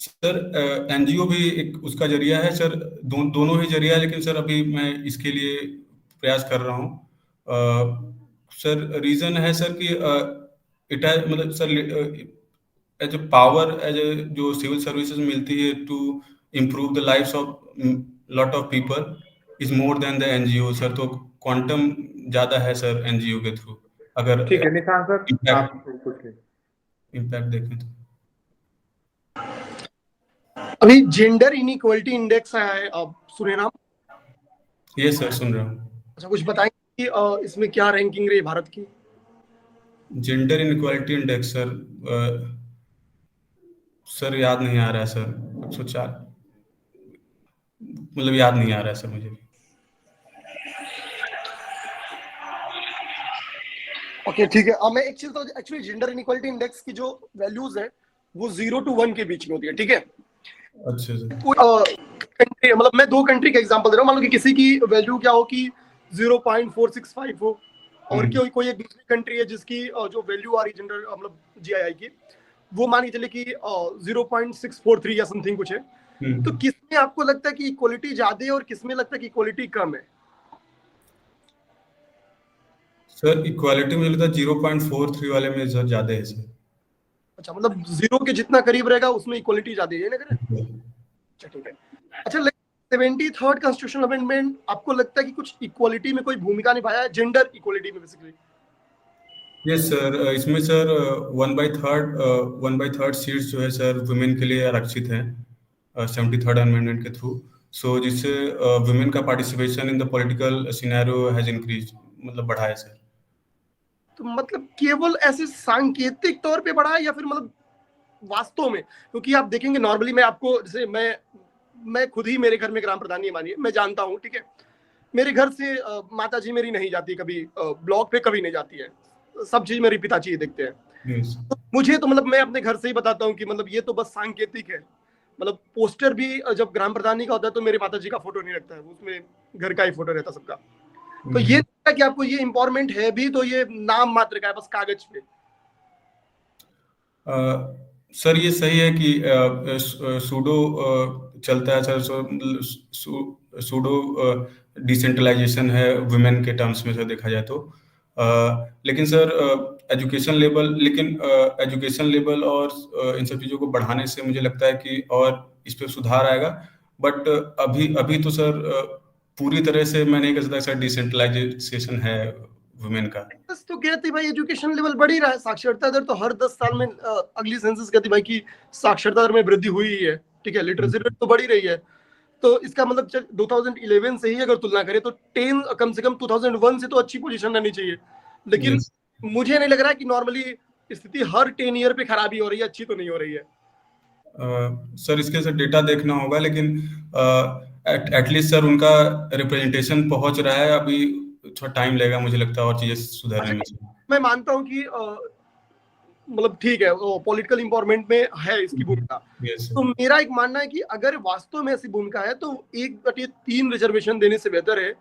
सर एनजीओ भी एक उसका जरिया है सर। दोनों ही जरिया है, लेकिन सर अभी मैं इसके लिए प्रयास कर रहा हूँ। सर रीजन है सर कि इट है, मतलब sir as a power, as a जो सिविल सर्विसेज मिलती है to improve the lifes of lot of people is more than the NGO sir. तो क्वांटम ज्यादा है सर एनजीओ के थ्रू, अगर ठीक है निशान सर, इम्पैक्ट आप पूछ लीजिए। देखें तो। अभी जेंडर इनइक्वालिटी इंडेक्स आया है, अब सुने ना? ये सर सुन रहा हूँ। अच्छा, कुछ बताएंगे कि इसमें क्या रैंकिंग रही भारत की? Gender inequality index sir sir याद नहीं आ रहा है सर। 104, मतलब याद नहीं आ रहा है सर मुझे। ओके ठीक है। मैं एक चीज तो एक्चुअली जेंडर इनइक्वालिटी इंडेक्स की जो वैल्यूज है वो 0 to 1 के बीच में होती है, ठीक है। अच्छा सर। कोई कंट्री, मतलब मैं 2 कंट्री का एग्जांपल दे रहा हूँ। मान लो कि किसी की वैल्यू क्या हो कि 0.465 हो, और कोई एक दूसरी कंट्री है जिसकी जो वैल्यू आ रही जेंडर मतलब जीआईआई की, वो मान के चले कि 0.643 या समथिंग कुछ है। तो किसमें आपको लगता है कि इक्वालिटी ज्यादा है और किसमें लगता है कि इक्वालिटी कम है? सर इक्वालिटी मुझे लगता है 0.43 वाले में ज्यादा है सर। अच्छा, मतलब 0 के जितना करीब रहेगा उसमें इक्वालिटी ज्यादा है ना? अच्छा ठीक है। अच्छा, 73rd कॉन्स्टिट्यूशनल अमेंडमेंट आपको लगता है कि कुछ इक्वालिटी में कोई भूमिका निभाया है, जेंडर इक्वालिटी में बेसिकली? यस सर, इसमें सर 1/3 सीट्स जो है सर वुमेन के लिए आरक्षित हैं 73rd अमेंडमेंट के थ्रू। सो जिससे वुमेन का participation in the political scenario has increase, मतलब बढ़ा है सर। तो मतलब केवल ऐसे सांकेतिक तौर पे बढ़ा है या फिर मतलब वास्तव में? क्योंकि आप देखेंगे नॉर्मली, मैं आपको जैसे मैं खुद ही, मेरे घर में ग्राम प्रधान ही मानिए, मैं जानता हूँ, ठीक है, मेरे घर से माता जी मेरी नहीं जाती कभी ब्लॉक पे, कभी नहीं जाती है, सब चीज मेरे पिताजी ही देखते हैं। Yes. तो मुझे तो मतलब मैं अपने घर से ही बताता हूँ कि मतलब ये तो बस सांकेतिक है। मतलब पोस्टर भी जब ग्राम प्रधानी का होता है तो मेरे माता जी का फोटो नहीं लगता है, उसमें घर का ही फोटो रहता सबका। तो ये लगता है कि आपको ये इम्पोर्टमेंट है भी तो ये नाम मात्र का है, बस कागज पे। सर ये सही है कि सूडो चलता है सर, सूडो डिसेंट्रलाइजेशन है वुमेन के टर्म्स में सर देखा जाए तो। लेकिन सर एजुकेशन लेवल और इन सब चीज़ों को बढ़ाने से मुझे लगता है कि और इस पे सुधार आएगा। बट अभी तो सर पूरी तरह से मैं नहीं कह सकता सर डिसेंट्रलाइजेशन है वुमेन का। सेंसस तो कहती भाई एजुकेशन लेवल बढ़ ही रहा है, साक्षरता दर तो हर 10 साल में अगली सेंसस कहती भाई कि साक्षरता दर में वृद्धि हुई ही है, ठीक है, लिटरेसी रेट तो बढ़ ही रही है। तो इसका मतलब 2011 से ही अगर तुलना करें तो 10 कम से कम 2001 से तो अच्छी पोजीशन रहनी चाहिए। लेकिन Yes. मुझे नहीं लग रहा है कि नॉर्मली स्थिति हर 10 ईयर पे खराबी हो रही है, अच्छी तो नहीं हो रही है। सर इसके सर डेटा देखना होगा, लेकिन एटलीस्ट सर उनका रिप्रेजेंटेशन पहुंच रहा है, अभी थोड़ा टाइम लगेगा मुझे लगता है और चीजें सुधरने में। मैं मानता हूँ कि मतलब ठीक है, पॉलिटिकल इंपॉर्मेंट में है इसकी भूमिका। Yes, sir. तो मेरा एक मानना है कि अगर वास्तव में ऐसी भूमिका है तो 1/3 रिजर्वेशन देने से बेहतर है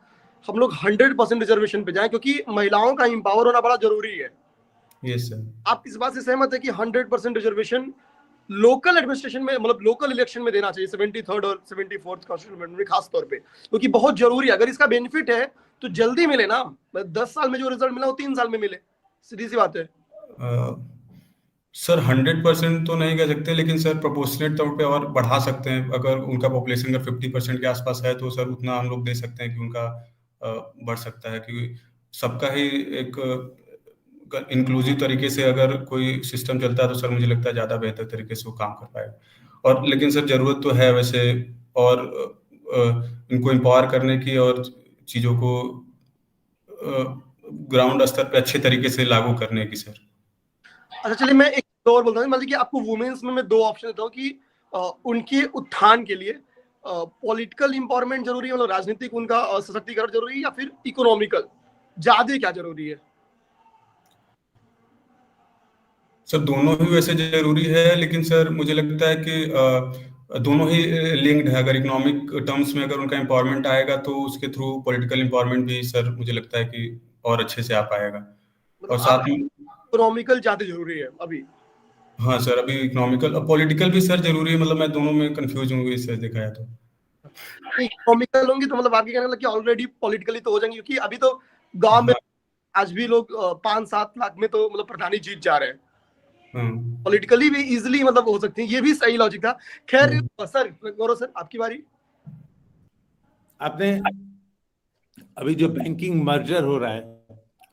हम लोग 100% रिजर्वेशन पे जाएं, क्योंकि महिलाओं का एम्पावर होना बड़ा जरूरी है। Yes, sir. आप इस बात से सहमत है कि 100% रिजर्वेशन लोकल एडमिनिस्ट्रेशन में, मतलब लोकल इलेक्शन में देना चाहिए, 73rd और 74th कॉन्स्टिट्यूशन अमेंडमेंट में खास तौर पे, क्योंकि बहुत जरूरी है। अगर इसका बेनिफिट है तो जल्दी मिले ना, 10 साल में जो रिजल्ट मिला वो 3 साल में मिले, सीधी सी बात है। सर 100% तो नहीं कह सकते, लेकिन सर प्रोपोर्शनेट तौर पे और बढ़ा सकते हैं। अगर उनका पॉपुलेशन अगर 50% के आसपास है तो सर उतना हम लोग दे सकते हैं कि उनका बढ़ सकता है, क्योंकि सबका ही एक इंक्लूसिव तरीके से अगर कोई सिस्टम चलता है तो सर मुझे लगता है ज़्यादा बेहतर तरीके से वो काम कर पाएगा। और लेकिन सर ज़रूरत तो है वैसे, और इनको एम्पावर करने की और चीज़ों को ग्राउंड स्तर पे अच्छे तरीके से लागू करने की सर। अच्छा चलिए, मैं एक और बोलता हूँ, मतलब कि आपको वुमेन्स में मैं 2 ऑप्शन देता हूँ कि उनके उत्थान के लिए पॉलिटिकल इंपावरमेंट जरूरी है, मतलब राजनीतिक उनका सशक्तिकरण जरूरी है, या फिर इकोनॉमिकल, ज्यादा क्या जरूरी है? सर दोनों ही वैसे जरूरी है, लेकिन सर मुझे लगता है कि दोनों ही लिंक्ड है। अगर इकोनॉमिक टर्म्स में अगर उनका एम्पावरमेंट आएगा तो उसके थ्रू पॉलिटिकल एम्पावरमेंट भी सर मुझे लगता है कि और अच्छे से आ पाएगा। और साथ में इकोनॉमिकल ज्यादा जरूरी है अभी? हाँ सर, अभी इकोनॉमिकल और पॉलिटिकल भी सर जरूरी है, मतलब मैं दोनों में कंफ्यूज हूँ इससे देखा जाए तो। इकोनॉमिकल होंगी तो मतलब आपके कहने लगे ऑलरेडी पॉलिटिकली तो हो जाएंगे, क्योंकि अभी तो गांव में आज भी लोग 5-7 लाख में तो मतलब प्रधानी जीत जा रहे हैं। पॉलिटिकली भी इजिली मतलब हो सकती है, ये भी सही लॉजिक था। खैर सर, गौरव सर आपकी बारी। आपने अभी जो बैंकिंग मर्जर हो रहा है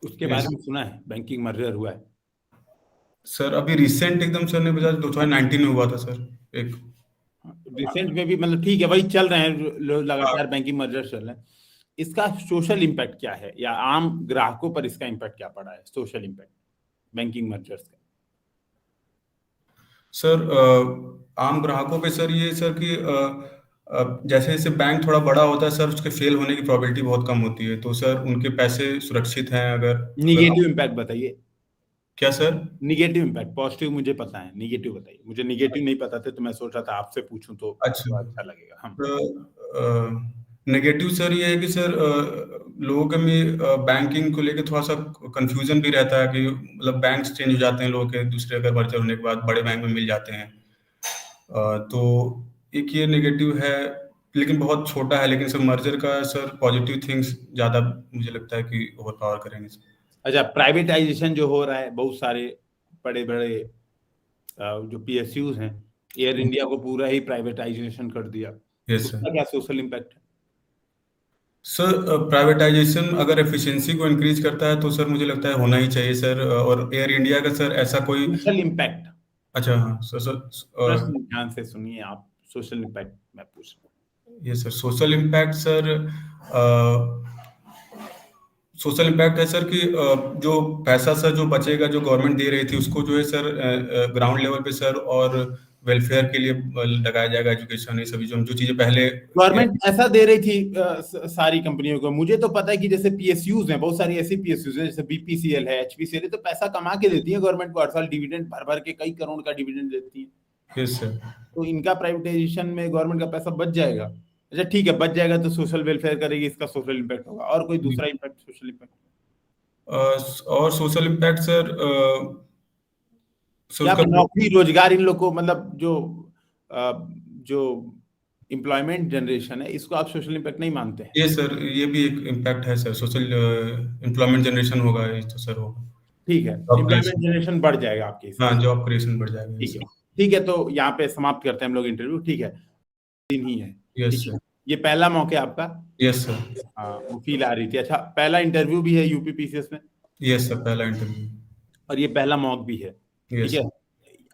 उसके बारे में सुना है? बैंकिंग मर्जर हुआ है सर अभी रिसेंट एकदम सर ने बता 2019 में हुआ था सर, एक रिसेंट में भी, मतलब ठीक है वही चल रहे हैं लगातार बैंकिंग मर्जर चल रहे हैं। इसका सोशल इम्पैक्ट क्या है, या आम ग्राहकों पर इसका इम्पैक्ट क्या पड़ा है, सोशल इम्पैक्ट बैंकिंग मर्जर्स का? सर आम ग्राहकों पे सर ये सर कि जैसे जैसे बैंक थोड़ा बड़ा होता है सर, उसके फेल होने की प्रोबेबिलिटी बहुत कम होती है, तो सर उनके पैसे सुरक्षित हैं। अगर निगेटिव इम्पैक्ट बताइए। क्या सर? निगेटिव इम्पैक्ट, पॉजिटिव मुझे पता है, निगेटिव बताइए। मुझे निगेटिव नहीं पता था तो मैं सोच रहा था आपसे पूछूं तो अच्छा लगेगा। हम नेगेटिव सर ये है कि सर लोगों के में बैंकिंग को लेके थोड़ा सा कंफ्यूजन भी रहता है कि मतलब बैंक्स चेंज हो जाते हैं लोगों के, दूसरे अगर मर्जर होने के बाद बड़े बैंक में मिल जाते हैं। तो एक ये नेगेटिव है, लेकिन बहुत छोटा है। लेकिन सर मर्जर का सर पॉजिटिव थिंग्स ज़्यादा मुझे लगता है कि ओवर पावर करेंगे सर। अच्छा, प्राइवेटाइजेशन जो हो रहा है, बहुत सारे बड़े बड़े जो PSUs हैं, एयर इंडिया को पूरा ही प्राइवेटाइजेशन कर दिया, उसका क्या सोशल इम्पैक्ट है? सर प्राइवेटाइजेशन अगर एफिशिएंसी को इंक्रीज करता है तो सर मुझे लगता है होना ही चाहिए सर। और एयर इंडिया का सर ऐसा कोई सोशल इम्पैक्ट। अच्छा हाँ सर प्रश्न ध्यान से सुनिए आप, सोशल इम्पैक्ट मैं पूछ रहा हूँ। ये sir social impact sir social impact है सर कि जो पैसा सर जो बचेगा जो गवर्नमेंट दे रही थी उसको जो है सर ग्राउंड लेवल पे सर और वेलफेयर के लिए लगाया जाएगा, एजुकेशन, ये सभी जो चीजें पहले गवर्नमेंट ऐसा दे रही थी सारी कंपनियों को। मुझे तो पता है कि जैसे पीएसयूज हैं, बहुत सारी ऐसी पीएसयूज हैं जैसे बीपीसीएल है, एचपीसीएल है, तो पैसा कमा के देती है गवर्नमेंट को, हर साल डिविडेंड भर भर के कई करोड़ का डिविडेंड देती है। Yes sir. तो इनका प्राइवेटाइजेशन में गवर्नमेंट का पैसा बच जाएगा। अच्छा ठीक है, बच जाएगा तो सोशल वेलफेयर करेगी, इसका सोशल इम्पैक्ट होगा। और कोई दूसरा इम्पैक्ट, सोशल इम्पैक्ट? और सोशल इम्पैक्ट सर क्या नौकरी रोजगार इन लोग को, मतलब जो एम्प्लॉयमेंट जनरेशन है, इसको आप सोशल इम्पैक्ट नहीं मानते हैं? ये सर, ये भी एक इम्पैक्ट है सर, सोशल एम्प्लॉयमेंट जनरेशन होगा ये तो सर होगा। ठीक है, एम्प्लॉयमेंट जनरेशन बढ़ जाएगा आपके हिसाब से। हाँ, जॉब क्रिएशन बढ़ जाएगा। ठीक है, ठीक है, तो यहाँ पे समाप्त करते हैं हम लोग इंटरव्यू। ठीक है, दिन ही है। Yes sir. ये पहला मौका है आपका? Yes sir. हाँ, वो फील आ रही थी। अच्छा, पहला इंटरव्यू भी है यूपीपीसीएस में? यस सर, पहला इंटरव्यू। और ये पहला मॉक भी है? ठीक है,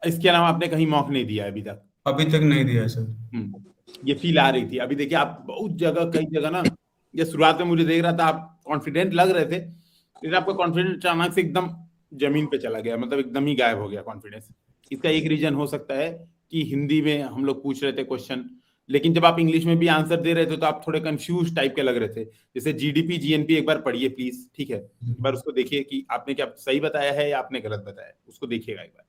इसके अलावा आपने कहीं मॉक नहीं दिया अभी तक? अभी तक नहीं दिया सर। ये फील आ रही थी। अभी देखिए, आप बहुत जगह, कई जगह ना, ये शुरुआत में मुझे देख रहा था आप कॉन्फिडेंट लग रहे थे, लेकिन आपका कॉन्फिडेंस अचानक से एकदम जमीन पे चला गया, मतलब एकदम ही गायब हो गया कॉन्फिडेंस। इसका एक रीजन हो सकता है कि हिंदी में हम लोग पूछ रहे थे क्वेश्चन, लेकिन जब आप इंग्लिश में भी आंसर दे रहे थे तो आप थोड़े कंफ्यूज टाइप के लग रहे थे। जैसे जीडीपी जीएनपी एक बार पढ़िए प्लीज, ठीक है? एक बार उसको देखिए कि आपने क्या सही बताया है या आपने गलत बताया है, उसको देखिएगा एक बार।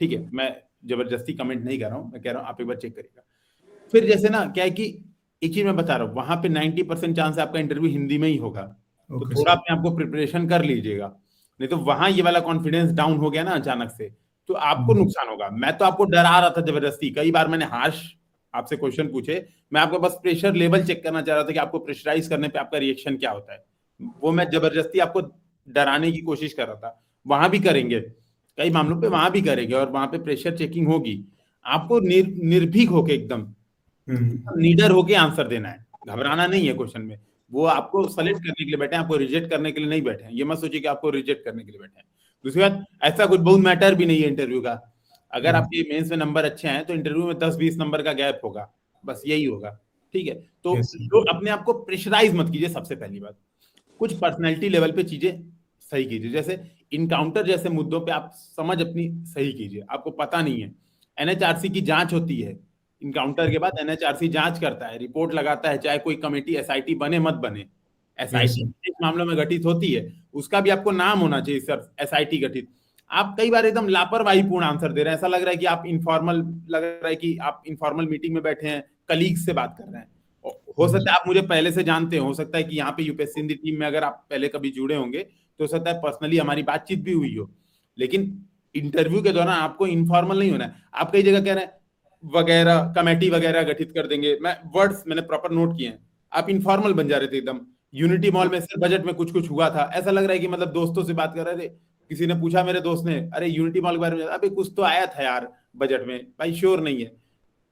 ठीक है, मैं जबरदस्ती कमेंट नहीं कर रहा हूँ, मैं कह रहा हूँ आप एक बार चेक करिएगा। फिर जैसे ना क्या है कि एक चीज मैं बता रहा हूँ, वहां पे 90% चांस है आपका इंटरव्यू हिंदी में ही होगा, तो थोड़ा अपने आपको प्रिपरेशन कर लीजिएगा, नहीं तो वहां ये वाला कॉन्फिडेंस डाउन हो गया ना अचानक से, तो आपको नुकसान होगा। मैं तो आपको डरा रहा था जबरदस्ती, कई बार मैंने हार्श आपसे क्वेश्चन पूछे, मैं आपको बस प्रेशर लेवल चेक करना चाह रहा था कि आपको प्रेशराइज करने पे आपका रिएक्शन क्या होता है, वो मैं जबरदस्ती आपको डराने की कोशिश कर रहा था। वहां भी करेंगे, कई मामलों पे वहां भी करेंगे, और वहां पे प्रेशर चेकिंग होगी। आपको निर्भीक होके, एकदम नीडर होके आंसर देना है, घबराना नहीं है क्वेश्चन में। वो आपको सेलेक्ट करने के लिए बैठे हैं, आपको रिजेक्ट करने के लिए नहीं बैठे हैं। ये मत सोचिए कि आपको रिजेक्ट करने के लिए बैठे हैं। दूसरी बात, ऐसा कुछ बहुत मैटर भी नहीं है इंटरव्यू का। अगर आपके मेंस में नंबर अच्छे हैं तो इंटरव्यू में 10-20 नंबर का गैप होगा, बस यही होगा। ठीक है, तो अपने आप को प्रेशराइज मत कीजिए। सबसे पहली बात, कुछ पर्सनैलिटी लेवल पे चीजें सही कीजिए, जैसे इनकाउंटर जैसे मुद्दों पे आप समझ अपनी सही कीजिए। आपको पता नहीं है, एनएचआरसी की जांच होती है, इनकाउंटर के बाद एनएचआरसी जांच करता है, रिपोर्ट लगाता है, चाहे कोई कमेटी एसआईटी बने मत बने। एसआईटी इस मामलों में गठित होती है, उसका भी आपको नाम होना चाहिए सर, एसआईटी गठित। आप कई बार एकदम लापरवाही पूर्ण आंसर दे रहे हैं, ऐसा लग रहा है कि आप इनफॉर्मल, लग रहा है कि आप इनफॉर्मल मीटिंग में बैठे हैं, कलीग्स से बात कर रहे हैं। हो सकता है आप मुझे पहले से जानते हो सकता है कि यहाँ पे यूपीएससी हिंदी टीम में अगर आप पहले कभी जुड़े होंगे तो हो सकता है पर्सनली हमारी बातचीत भी हुई हो, लेकिन इंटरव्यू के दौरान आपको इनफॉर्मल नहीं होना है। आप कई जगह कह रहे हैं वगैरह, कमेटी वगैरह गठित कर देंगे, मैं वर्ड्स मैंने प्रॉपर नोट किए हैं, आप इनफॉर्मल बन जा रहे थे एकदम। यूनिटी मॉल में सर बजट में कुछ कुछ हुआ था, ऐसा लग रहा है कि मतलब दोस्तों से बात कर रहे थे। किसी ने पूछा मेरे दोस्त ने, अरे यूनिटी मॉल के बारे में, अबे कुछ तो आया था यार बजट में, भाई श्योर नहीं है,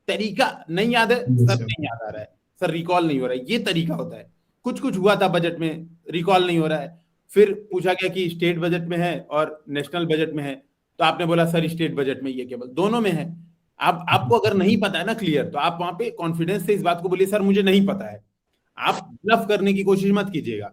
तरीका नहीं याद है सर, नहीं याद आ रहा है सर, रिकॉल नहीं हो रहा है, ये तरीका होता है। कुछ कुछ हुआ था बजट में, रिकॉल नहीं हो रहा है। फिर पूछा गया कि स्टेट बजट में है और नेशनल बजट में है, तो आपने बोला सर स्टेट बजट में, ये केवल दोनों में है। आपको अगर नहीं पता है ना क्लियर, तो आप वहां पे कॉन्फिडेंस से इस बात को बोलिए सर मुझे नहीं पता है। आप ब्लफ करने की कोशिश मत कीजिएगा।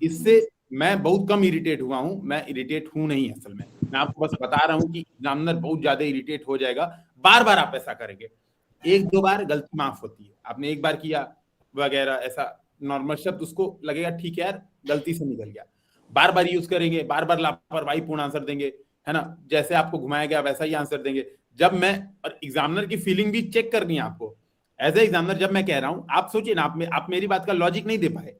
इससे मैं बहुत कम इरिटेट हुआ हूं, मैं इरिटेट हूं नहीं असल में, मैं आपको बस बता रहा हूं कि एग्जामिनर बहुत ज्यादा इरिटेट हो जाएगा। बार बार आप ऐसा करेंगे, एक दो बार गलती माफ होती है, आपने एक बार किया वगैरह ऐसा नॉर्मल शब्द, उसको लगेगा ठीक है यार गलती से निकल गया। बार बार यूज करेंगे, बार बार लापरवाही पूर्ण आंसर देंगे, है ना, जैसे आपको घुमाया गया वैसा ही आंसर देंगे। जब मैं, और एग्जामिनर की फीलिंग भी चेक करनी है आपको एज ए एग्जामिनर। जब मैं कह रहा हूं, आप सोचिए ना, आप मेरी बात का लॉजिक नहीं दे पाए।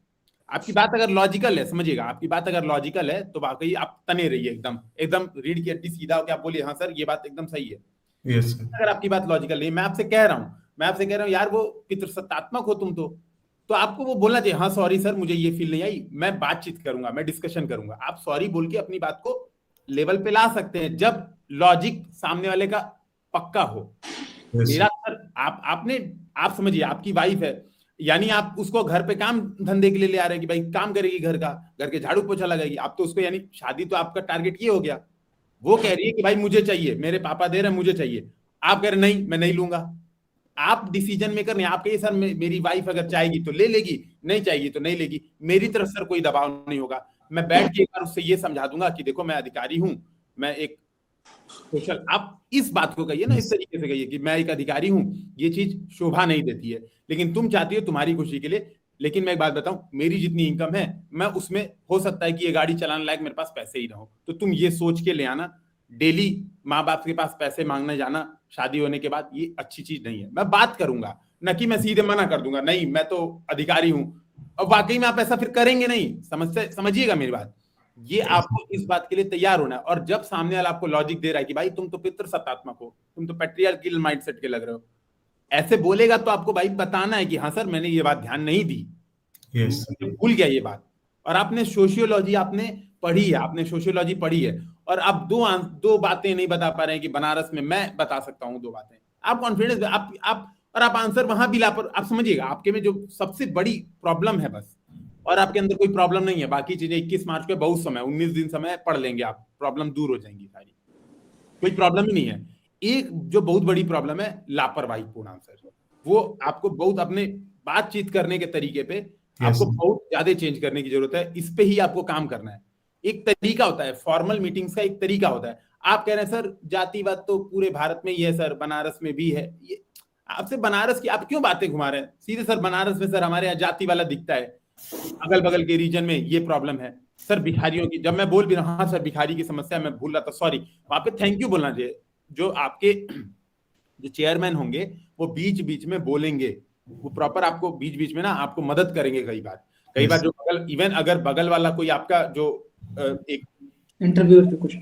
आपकी बात अगर लॉजिकल है, समझिएगा, आपकी बात अगर लॉजिकल है तो वाकई आप तने रहिए, एकदम एकदम रीढ़ की हड्डी सीधा होकर आप बोलिए हाँ सर ये बात एकदम सही है। yes, अगर आपकी बात लॉजिकल नहीं, मैं आपसे कह रहा हूँ यार वो पितृसत्तात्मक हो तुम तो आपको वो बोलना चाहिए, हाँ सॉरी सर मुझे ये फील नहीं आई, मैं बातचीत करूंगा, मैं डिस्कशन करूंगा। आप सॉरी बोल के अपनी बात को लेवल पे ला सकते हैं जब लॉजिक सामने वाले का पक्का हो। मेरा सर, आप समझिए, आपकी वाइफ है, यानी आप उसको घर पे काम धंधे के लिए ले आ रहे हैं कि भाई काम करेगी, घर के झाड़ू पोछा लगाएगी, आप तो उसको, यानी शादी तो आपका टारगेट ये हो गया। वो कह रही है कि भाई मुझे चाहिए, मेरे पापा दे रहे हैं मुझे चाहिए, आप कह रहे नहीं मैं नहीं लूंगा, आप डिसीजन मेकर नहीं। आप कहिए सर मेरी वाइफ अगर चाहेगी तो ले लेगी, नहीं चाहेगी तो नहीं लेगी, मेरी तरफ सर कोई दबाव नहीं होगा। मैं बैठ के एक बार उससे ये समझा दूंगा कि देखो मैं अधिकारी हूं, मैं एक सोशल, आप इस बात को कहिए ना, इस तरीके से कहिए कि मैं एक अधिकारी हूं, ये चीज शोभा नहीं देती है, लेकिन तुम चाहती हो तुम्हारी खुशी के लिए, लेकिन मैं एक बात बताऊं, मेरी जितनी इनकम है मैं उसमें हो सकता है कि ये गाड़ी चलाने लायक मेरे पास पैसे ही ना हो, तो तुम ये सोच के ले आना। डेली माँ बाप के पास पैसे मांगने जाना शादी होने के बाद, ये अच्छी चीज नहीं है। मैं बात करूंगा, न कि मैं सीधे मना कर दूंगा, नहीं मैं तो अधिकारी हूं, और वाकई में आप ऐसा फिर करेंगे नहीं। समझिएगा मेरी बात, ये आपको इस बात के लिए तैयार होना है। और जब सामने वाला आपको लॉजिक दे रहा है कि भाई तुम तो पितृसत्तात्मक हो, तुम तो पैट्रियार्कियल माइंडसेट के लग रहे हो, ऐसे बोलेगा तो आपको भाई बताना है कि हाँ सर मैंने ये बात ध्यान नहीं दी, भूल गया ये बात। और आपने सोशियोलॉजी आपने पढ़ी है, आपने सोशियोलॉजी पढ़ी है, और आप दो बातें नहीं बता पा रहे हैं कि बनारस में मैं बता सकता हूँ 2 बातें। आप कॉन्फिडेंस आप आंसर वहां भी ला पर, आप समझिएगा आपके में जो सबसे बड़ी प्रॉब्लम है बस, और आपके अंदर कोई प्रॉब्लम नहीं है। बाकी चीजें 21 मार्च पे बहुत समय, 19 दिन समय पढ़ लेंगे आप, प्रॉब्लम दूर हो जाएंगी सारी, कोई प्रॉब्लम ही नहीं है। एक जो बहुत बड़ी प्रॉब्लम है लापरवाही पूर्ण आंसर, वो आपको बहुत अपने बातचीत करने के तरीके पे आपको बहुत ज्यादा चेंज करने की जरूरत है। इस पे ही आपको काम करना है। एक तरीका होता है फॉर्मल मीटिंग्स का, एक तरीका होता है। आप कह रहे हैं सर जातिवाद तो पूरे भारत में ही है सर, बनारस में भी है, ये आपसे बनारस की आप क्यों बातें घुमा रहे हैं? सीधे सर बनारस में सर हमारे यहाँ जाति वाला दिखता है, अगल बगल के रीजन में ये प्रॉब्लम है सर भिखारियों की। जब मैं बोल भी रहा हूँ हाँ सर भिखारी की समस्या मैं भूल रहा था, सॉरी, वहां पे थैंक यू बोलना चाहिए। जो आपके जो चेयरमैन होंगे वो बीच बीच में बोलेंगे, वो प्रॉपर आपको बीच बीच में ना आपको मदद करेंगे। कई बार जो बगल, इवन अगर बगल वाला कोई आपका जो एक इंटरव्यूअर पे कुछ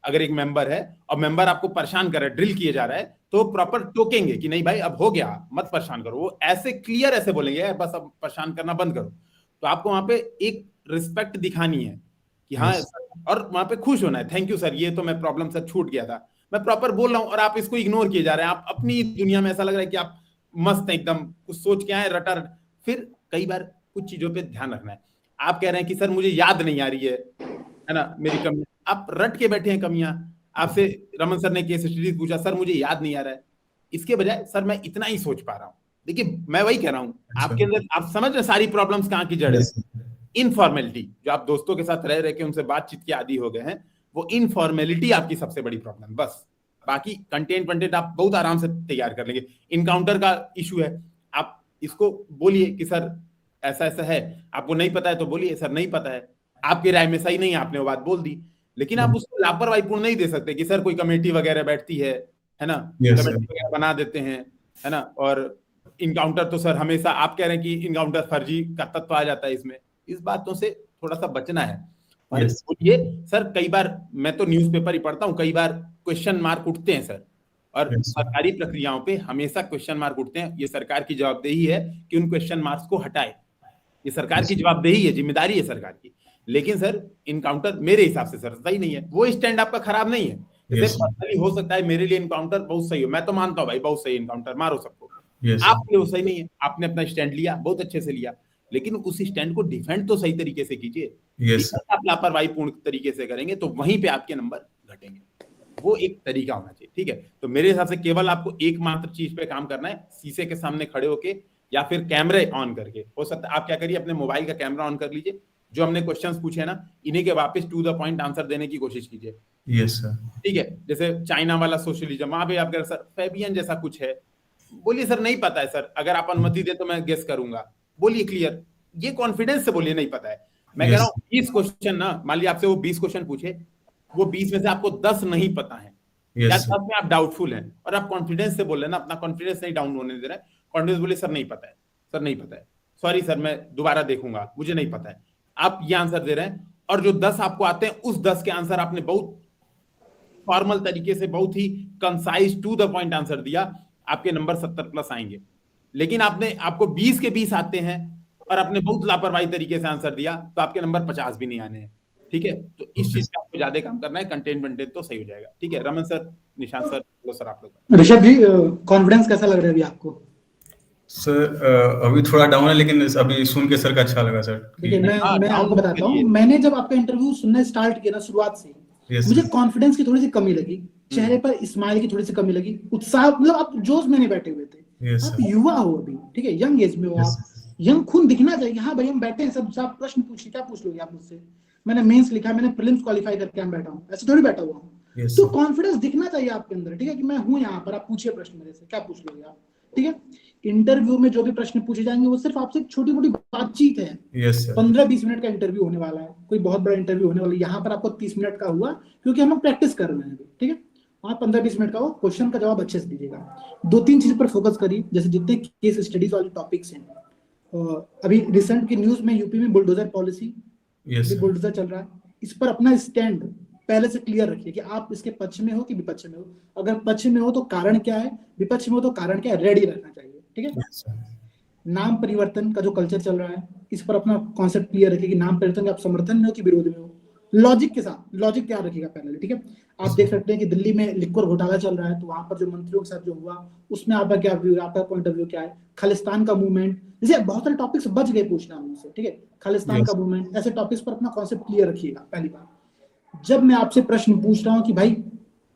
अगर एक मेंबर है और मेंबर आपको परेशान कर रहा है, ड्रिल किए जा रहा है, तो प्रॉपर टोकेंगे कि नहीं भाई अब हो गया, मत परेशान करो। वो ऐसे क्लियर ऐसे बोलेंगे बस अब परेशान करना बंद करो। तो आपको वहां पे एक रिस्पेक्ट दिखानी है कि हाँ और वहां पे खुश होना है, थैंक यू सर ये तो मैं प्रॉब्लम से छूट गया था, मैं प्रॉपर बोल रहा हूँ और आप इसको इग्नोर किए जा रहे हैं। आप अपनी दुनिया में ऐसा लग रहा है कि आप मस्त एकदम कुछ सोच के आए रटा। फिर कई बार कुछ चीजों पे ध्यान रखना है। आप कह रहे हैं कि सर मुझे याद नहीं आ रही है ना मेरी कमी, आप रट के बैठे हैं कमियां। आपसे रमन सर ने केस स्टडी पूछा, सर मुझे याद नहीं आ रहा है, इसके बजाय सर मैं इतना ही सोच पा रहा हूँ। देखिए मैं वही कह रहा हूँ, आपके अंदर आप समझ रहे सारी प्रॉब्लम्स कहाँ की जड़ है। इनफॉर्मेलिटी, जो आप दोस्तों के साथ रह के उनसे बातचीत के आदी हो गए हैं, वो इनफॉर्मेलिटी आपकी सबसे बड़ी प्रॉब्लम। बस बाकी कंटेंट आप बहुत आराम से तैयार कर लेंगे। इनकाउंटर का इशू है, आप इसको बोलिए कि सर ऐसा ऐसा है, आपको नहीं पता है तो बोलिए सर नहीं पता है, आपकी राय में सही नहीं है, आपने वो बात बोल दी। लेकिन आप उसको लापरवाही पूर्ण नहीं दे सकते कि सर कोई कमेटी वगैरह बैठती है ना, कमेटी वगैरह बना देते हैं, है ना, और इनकाउंटर तो सर हमेशा आप कह रहे हैं कि इनकाउंटर फर्जी का तत्व आ जाता है इसमें। इस बातों से थोड़ा सा बचना है। और ये सर कई बार मैं तो न्यूज़पेपर ही पढ़ता हूँ, कई बार क्वेश्चन मार्क उठते हैं सर, और सरकारी प्रक्रियाओं पे हमेशा क्वेश्चन मार्क उठते हैं। ये सरकार की जवाबदेही है कि उन क्वेश्चन मार्क्स को हटाए, ये सरकार की जवाबदेही है, जिम्मेदारी है सरकार की। लेकिन सर इनकाउंटर मेरे हिसाब से सर सही नहीं है, वो स्टैंड आपका खराब नहीं है। जैसे हो सकता है मेरे लिए इनकाउंटर बहुत सही हो, मैं तो मानता हूँ भाई बहुत सही इनकाउंटर, मारो सबको। आपके लिए वो सही नहीं है, आपने अपना स्टैंड लिया, बहुत अच्छे से लिया, लेकिन उस स्टैंड को डिफेंड तो सही तरीके से कीजिए। आप लापरवाही पूर्ण तरीके से करेंगे तो वहीं पे आपके नंबर घटेंगे। वो एक तरीका होना चाहिए, ठीक है। तो मेरे हिसाब से केवल आपको एकमात्र चीज पे काम करना है, शीशे के सामने खड़े होके या फिर कैमरे ऑन करके। हो सकता है आप क्या करिए, अपने मोबाइल का कैमरा ऑन कर लीजिए, जो हमने क्वेश्चंस पूछे ना इन्हीं के वापस टू द पॉइंट आंसर देने की कोशिश कीजिए। यस सर, ठीक है। जैसे चाइना वाला सोशलिज्म, वहां पे आप कह रहे सर फैबियन जैसा कुछ है, बोलिए सर नहीं पता है सर, अगर आप अनुमति दे तो मैं गेस करूंगा, बोलिए क्लियर, ये कॉन्फिडेंस से बोलिए नहीं पता है। मैं कह रहा हूँ 20 क्वेश्चन ना, मान लीजिए आपसे वो 20 क्वेश्चन पूछे, वो 20 में से आपको 10 नहीं पता है या 10 में आप डाउटफुल हैं, और आप कॉन्फिडेंस से बोल रहे हैं ना, अपना कॉन्फिडेंस नहीं डाउन होने दे रहे हैं, कॉन्फिडेंस बोलिए सर नहीं पता है, सर नहीं पता है, सॉरी सर मैं दोबारा देखूंगा, मुझे नहीं पता है। आप ये आंसर दे रहे हैं, और जो 10 आपको आते हैं उस 10 के आंसर आपने बहुत फॉर्मल तरीके से, बहुत ही concise to the point answer दिया, आपके नंबर 70 प्लस आएंगे। लेकिन आपको 20 के 20 आते हैं और आपने बहुत लापरवाही तरीके से आंसर दिया, तो आपके नंबर 50 भी नहीं आने हैं। ठीक है, तो इस चीज का आपको ज्यादा काम करना है, कंटेंट तो सही हो जाएगा। ठीक है, रमन सर, निशांत सर, लो सर आप लोग। ऋषभ जी कॉन्फिडेंस कैसा लग रहा है अभी आपको? सर अभी थोड़ा डाउन है, लेकिन अभी सुन के सर का अच्छा लगा सर। देखिए मैं आपको बताता हूँ, मैंने जब आपका इंटरव्यू सुनना स्टार्ट किया ना शुरुआत से, मुझे कॉन्फिडेंस की थोड़ी सी कमी लगी, चेहरे पर स्माइल की थोड़ी सी कमी लगी, उत्साह, मतलब आप जोश में नहीं बैठे हुए थे। Yes, आप sir. युवा हो अभी, ठीक है, यंग एज में हो Yes, आप, यंग खून दिखना चाहिए। हाँ भाई हम बैठे हैं सब, आप प्रश्न पूछिए, क्या पूछ लोगे आप मुझसे? मैंने मेंस लिखा है, मैंने प्रीलिम्स क्वालिफाई करके हम बैठा हूँ, ऐसे थोड़ी बैठा हुआ हूँ। Yes, तो sir. कॉन्फिडेंस दिखना चाहिए आपके अंदर, ठीक है, कि मैं हूँ यहाँ पर, आप पूछिए प्रश्न मेरे से, क्या पूछ लोगे आप, ठीक है। इंटरव्यू में जो भी प्रश्न पूछे जाएंगे वो सिर्फ आपसे छोटी मोटी बातचीत है। Yes, sir. 15-20 मिनट का इंटरव्यू होने वाला है, कोई बहुत बड़ा इंटरव्यू होने वाला है। यहाँ पर आपको 30 मिनट का हुआ क्योंकि हम प्रैक्टिस कर रहे हैं अभी, ठीक है। वहाँ 15-20 मिनट का हो, क्वेश्चन का जवाब अच्छे से दीजिएगा। 2-3 चीज पर फोकस करिए, जैसे जितने केस स्टडीज वाले टॉपिक्स हैं। अभी रिसेंट की न्यूज में यूपी में बुलडोजर पॉलिसी, Yes, अभी sir. बुलडोजर चल रहा है, इस पर अपना स्टैंड पहले से क्लियर रखिए कि आप इसके पक्ष में हो कि विपक्ष में हो। अगर पक्ष में हो तो कारण क्या है, विपक्ष में हो तो कारण क्या है, रेडी रहना चाहिए, ठीक है। Yes, sir. नाम परिवर्तन का जो कल्चर चल रहा है, इस पर अपना कॉन्सेप्ट क्लियर रखिए कि नाम परिवर्तन के आप समर्थन में हो कि विरोध में हो। लॉजिक के साथ, लॉजिक तैयार रखिएगा पहले, ठीक है। आप देख सकते हैं कि दिल्ली में लिक्वर घोटाला चल रहा है, तो वहां पर जो मंत्रियों के साथ जो हुआ, उसमें आपका क्या व्यू है, आपका पॉइंट ऑफ व्यू क्या है। खालिस्तान का मूवमेंट, जैसे बहुत सारे टॉपिक्स बच गए पूछना मुझसे, ठीक है। खालिस्तान Yes. का मूवमेंट, ऐसे टॉपिक्स पर अपना कॉन्सेप्ट क्लियर रखिएगा। पहली बात, जब मैं आपसे प्रश्न पूछ रहा हूँ कि भाई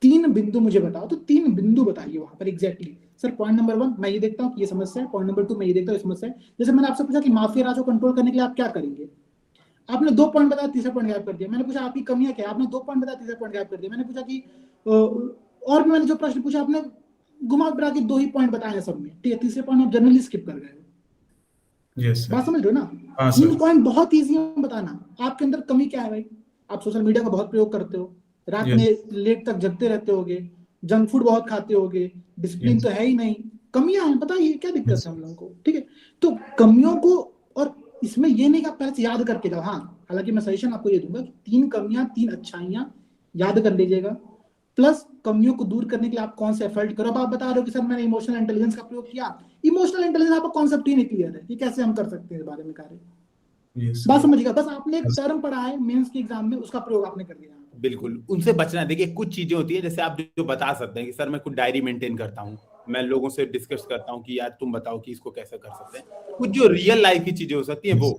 3 बिंदु मुझे बताओ, तो 3 बिंदु बताइए वहां पर एग्जैक्टली। सर पॉइंट नंबर 1 मैं ये देखता हूँ कि ये समस्या है, पॉइंट नंबर 2 मैं ये देखता हूँ ये समस्या है। जैसे मैंने आपसे पूछा कि माफिया राज को कंट्रोल करने के लिए आप क्या करेंगे, आपने 2 पॉइंट बताया, तीसरा पॉइंट गायब कर दिया। मैंने पूछा आपकी कमियां क्या है, आपने 2 पॉइंट बताया, तीसरा पॉइंट गायब कर दिया। मैंने पूछा कि और भी मैंने जो प्रश्न पूछा, आपने घुमा फिरा के 2 ही पॉइंट बताए हैं सब में, ठीक है। तीसरे पॉइंट आप जनरली स्किप कर गए। Yes, sir. बात समझ रहे हो ना? हाँ, 3 sir. पॉइंट बहुत ईजी है बताना। आपके अंदर कमी क्या है भाई? आप सोशल मीडिया का बहुत प्रयोग करते हो, रात Yes. में लेट तक जगते रहते होगे, जंक फूड बहुत खाते होगे, डिसिप्लिन Yes. तो है ही नहीं, कमियां हैं, बताइए क्या दिक्कत Yes. है हम लोगों को, ठीक है। तो कमियों को, और इसमें ये नहीं कि आप पहले से याद करके जाओ, हाँ, हालांकि मैं सजेशन आपको ये दूंगा कि 3 कमियां 3 अच्छाइयां याद कर लीजिएगा, प्लस कमियों को दूर करने के लिए आप कौन से एफर्ट करो। अब आप बता रहे हो कि सर मैंने इमोशनल इंटेलिजेंस का प्रयोग किया, इमोशनल इंटेलिजेंस आपका कॉन्सेप्ट ही नहीं क्लियर है कि कैसे हम कर सकते हैं इस बारे में कार्य। Yes, बात sir. समझिएगा, बस आपने एक Yes. टर्म पढ़ा है मेंस के एग्जाम में, उसका प्रयोग आपने कर दिया। बिल्कुल उनसे बचना। देखिए कुछ चीजें होती है, जैसे आप जो बता सकते हैं कि सर मैं कुछ डायरी मेंटेन करता हूँ, मैं लोगों से डिस्कस करता हूँ कि यार तुम बताओ कि इसको कैसे कर सकते हैं। कुछ जो रियल लाइफ की चीजें हो सकती है वो,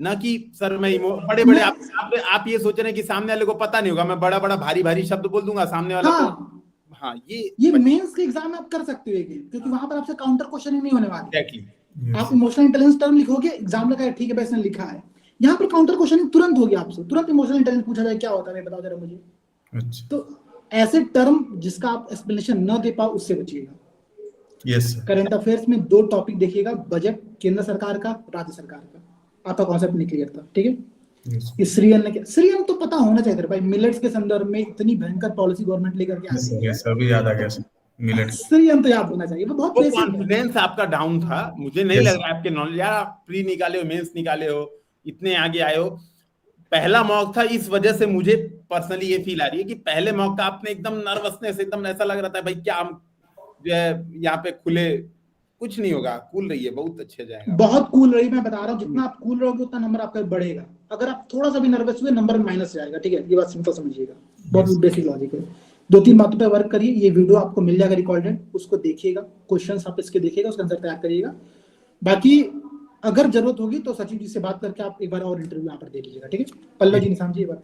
ना कि सर मैं बड़े बड़े आप ये सोच रहे हैं कि सामने वाले को पता नहीं होगा, मैं बड़ा बड़ा भारी भारी शब्द बोल दूंगा, सामने वाला हाँ, हाँ ये मेंस के एग्जाम में आप कर सकते हो, क्योंकि वहां पर आपसे काउंटर क्वेश्चन ही नहीं होने वाले। Exactly Yes. आप इमोशनल इंटेलिजेंस टर्म लिखोगे, एग्जाम लगा है, ठीक है, इसने लिखा है, यहाँ पर काउंटर क्वेश्चन तुरंत होगी आपसे, तुरंत इमोशनल इंटेलिजेंस पूछा जाए क्या होता है बताओ जरा मुझे। अच्छा. तो ऐसे टर्म जिसका आप एक्सप्लेनेशन न दे पाओ उससे बचिएगा। Yes, sir. करंट अफेयर्स में 2 टॉपिक देखिएगा, बजट केंद्र सरकार का, राज्य सरकार का, आपका कॉन्सेप्ट नहीं क्लियर था, ठीक है। Yes. कि श्री अन्न क्या, श्री अन्न तो पता होना चाहिए था भाई, मिलेट्स के संदर्भ में इतनी भयंकर पॉलिसी गवर्नमेंट लेकर के आ Yes, रही sir. है, Yes, अभी याद आ गया सर. मिलेट. श्री अन्न तो याद होना चाहिए, वो बहुत वो बेसिक है। कॉन्फिडेंस आपका डाउन था, मुझे नहीं Yes. लग रहा है आपके नॉलेज, यार आप प्री निकाले हो, मेंस निकाले हो, इतने आगे आए हो। पहला मॉक था, इस वजह से मुझे पर्सनली ये फील आ रही है कि पहले मॉक का आपने एकदम नर्वसनेस, एकदम ऐसा लग रहा था भाई क्या हम जो है यहाँ पे खुले, कुछ नहीं होगा, कूल रही है, बहुत अच्छे जाएगा, बहुत कूल रही, मैं बता रहा हूँ, जितना आप कूल रहोगे उतना नंबर आपका बढ़ेगा। अगर आप थोड़ा सा भी नर्वस हुए नंबर माइनस जाएगा, ठीक है, ये बात सिंपल समझिएगा, बहुत बेसिक लॉजिक है। 2-3 बातों पे वर्क करिए, ये वीडियो आपको मिल जाएगा रिकॉर्डेड, उसको देखिएगा, क्वेश्चंस आप इसके देखिएगा, उसका आंसर तैयार करिएगा। बाकी अगर जरूरत होगी तो सचिव जी से बात करके आप एक बार और इंटरव्यू यहाँ पर दे लीजिएगा, ठीक है। पल्लव जी, निशान जी, ये बात